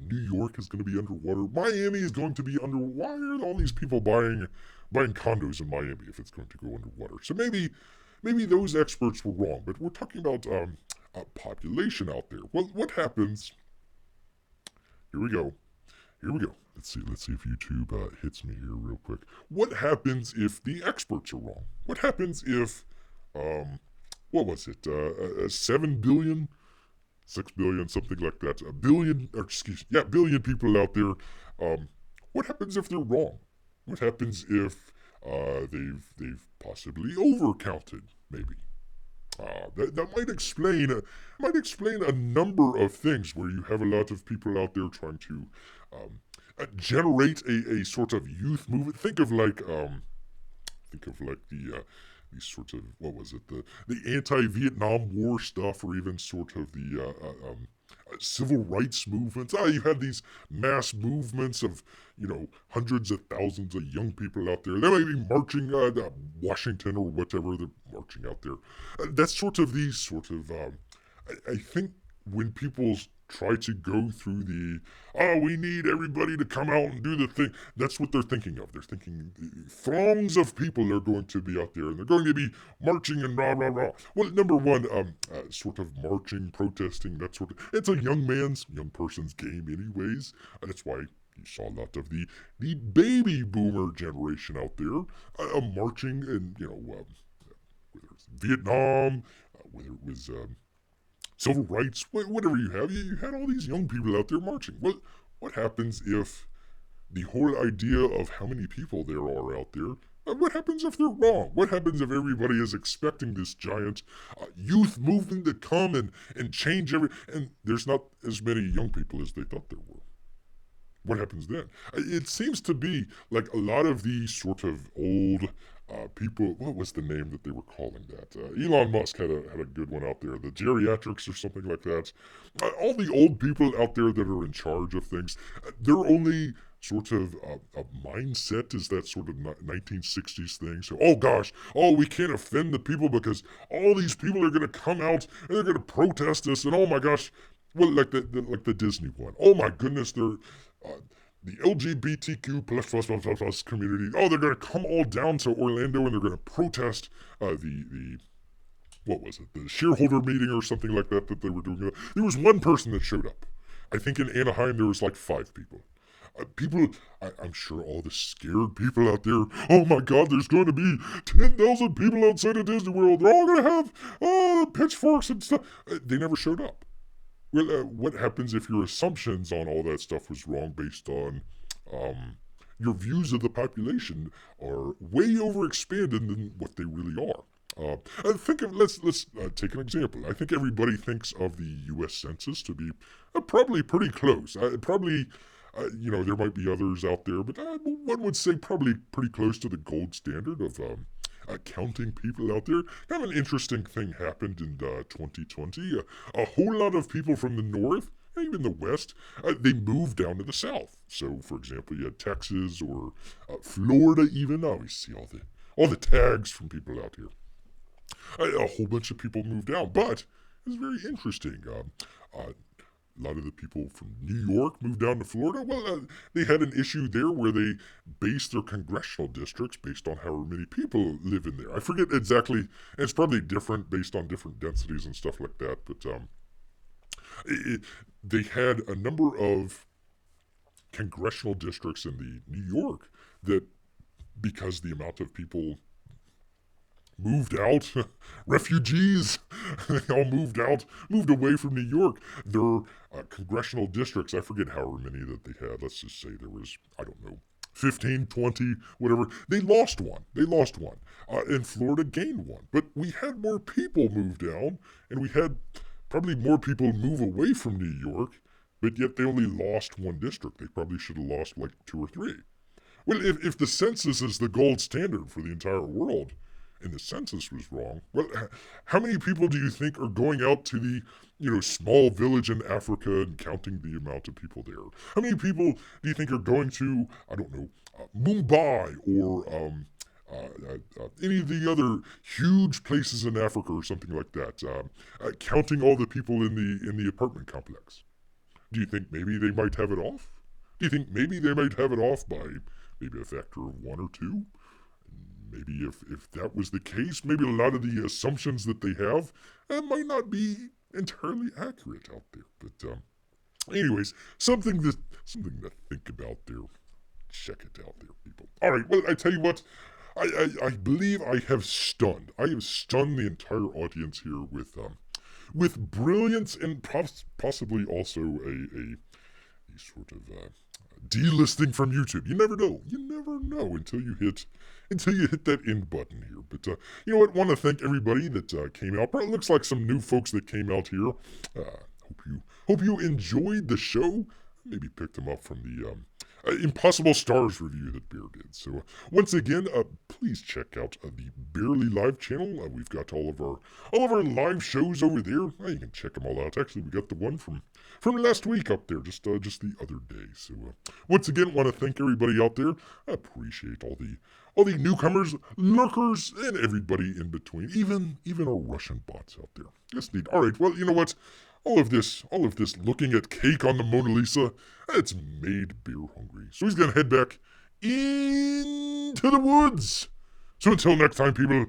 S1: New York is going to be underwater. Miami is going to be under. Why are all these people buying condos in Miami if it's going to go underwater? So maybe those experts were wrong, but we're talking about population out there. Well, what happens? Here we go. Let's see if YouTube hits me here real quick. What happens if the experts are wrong? What happens if, what was it, 7 billion, 6 billion, something like that, a billion, or excuse, yeah, billion people out there. What happens if they're wrong? What happens if they've possibly overcounted? Maybe that might explain a number of things where you have a lot of people out there trying to generate a sort of youth movement. Think of like the these sorts of, what was it, the anti-Vietnam War stuff, or even sort of the civil rights movements. You had these mass movements of, hundreds of thousands of young people out there. They might be marching Washington or whatever. They're marching out there. That's sort of these sort of. I think when people try to go through we need everybody to come out and do the thing. That's what they're thinking of. They're thinking throngs of people are going to be out there and they're going to be marching and rah, rah, rah. Well, number one, sort of marching, protesting, that sort of, it's a young person's game anyways. That's why you saw a lot of the baby boomer generation out there marching, and, whether it's Vietnam, whether it was, civil rights, whatever you have, you had all these young people out there marching. Well, what happens if the whole idea of how many people there are out there, what happens if they're wrong? What happens if everybody is expecting this giant youth movement to come and change and there's not as many young people as they thought there were? What happens then? It seems to be like a lot of these sort of old people. What was the name that they were calling that? Elon Musk had a good one out there, the geriatrics or something like that. All the old people out there that are in charge of things, their only sort of a mindset is that sort of 1960s thing. So, oh gosh, we can't offend the people because all these people are going to come out and they're going to protest us, and oh my gosh, well, like the Disney one. Oh my goodness, they're the LGBTQ plus community. Oh, they're going to come all down to Orlando and they're going to protest the what was it, the shareholder meeting or something like that they were doing. There was one person that showed up. I think in Anaheim there was like 5 people. I'm sure all the scared people out there, oh my God, there's going to be 10,000 people outside of Disney World. They're all going to have pitchforks and stuff. They never showed up. Well, what happens if your assumptions on all that stuff was wrong based on your views of the population are way overexpanded than what they really are? Let's take an example. I think everybody thinks of the U.S. Census to be probably pretty close. There might be others out there, but one would say probably pretty close to the gold standard of counting people out there. Kind of an interesting thing happened in 2020. A whole lot of people from the north, even the west, they moved down to the south. So, for example, you had Texas or Florida. Even now, we see all the tags from people out here. A whole bunch of people moved down, but it's very interesting. A lot of the people from New York moved down to Florida. Well, they had an issue there where they based their congressional districts based on however many people live in there. I forget exactly. It's probably different based on different densities and stuff like that. But they had a number of congressional districts in the New York that, because the amount of people moved out, refugees, they all moved away from New York. Their congressional districts, I forget however many that they had. Let's just say there was, 15, 20, whatever. They lost one. And Florida gained one. But we had more people move down, and we had probably more people move away from New York, but yet they only lost one district. They probably should have lost like 2 or 3. Well, if the census is the gold standard for the entire world, and the census was wrong, well, how many people do you think are going out to the, small village in Africa and counting the amount of people there? How many people do you think are going to, Mumbai or any of the other huge places in Africa or something like that, counting all the people in the apartment complex? Do you think maybe they might have it off? Do you think maybe they might have it off by maybe a factor of 1 or 2? Maybe if that was the case, maybe a lot of the assumptions that they have might not be entirely accurate out there. But Anyways, something to think about there. Check it out there, people. All right, well, I tell you what, I believe I have stunned. I have stunned the entire audience here with brilliance and possibly also a sort of delisting from YouTube. You never know. You never know until you hit that end button here. But you know what? Want to thank everybody that came out. It looks like some new folks that came out here. Hope you enjoyed the show. Maybe picked them up from the Impossible Stars review that Bear did. So once again, please check out the Barely Live channel. We've got all of our live shows over there. You can check them all out. Actually, we got the one from last week up there, just the other day. So once again, want to thank everybody out there. I appreciate all the newcomers, lurkers, and everybody in between. Even our Russian bots out there. That's neat. All right. Well, you know what? All of this looking at cake on the Mona Lisa, it's made Bear hungry. So he's gonna head back into the woods. So until next time, people.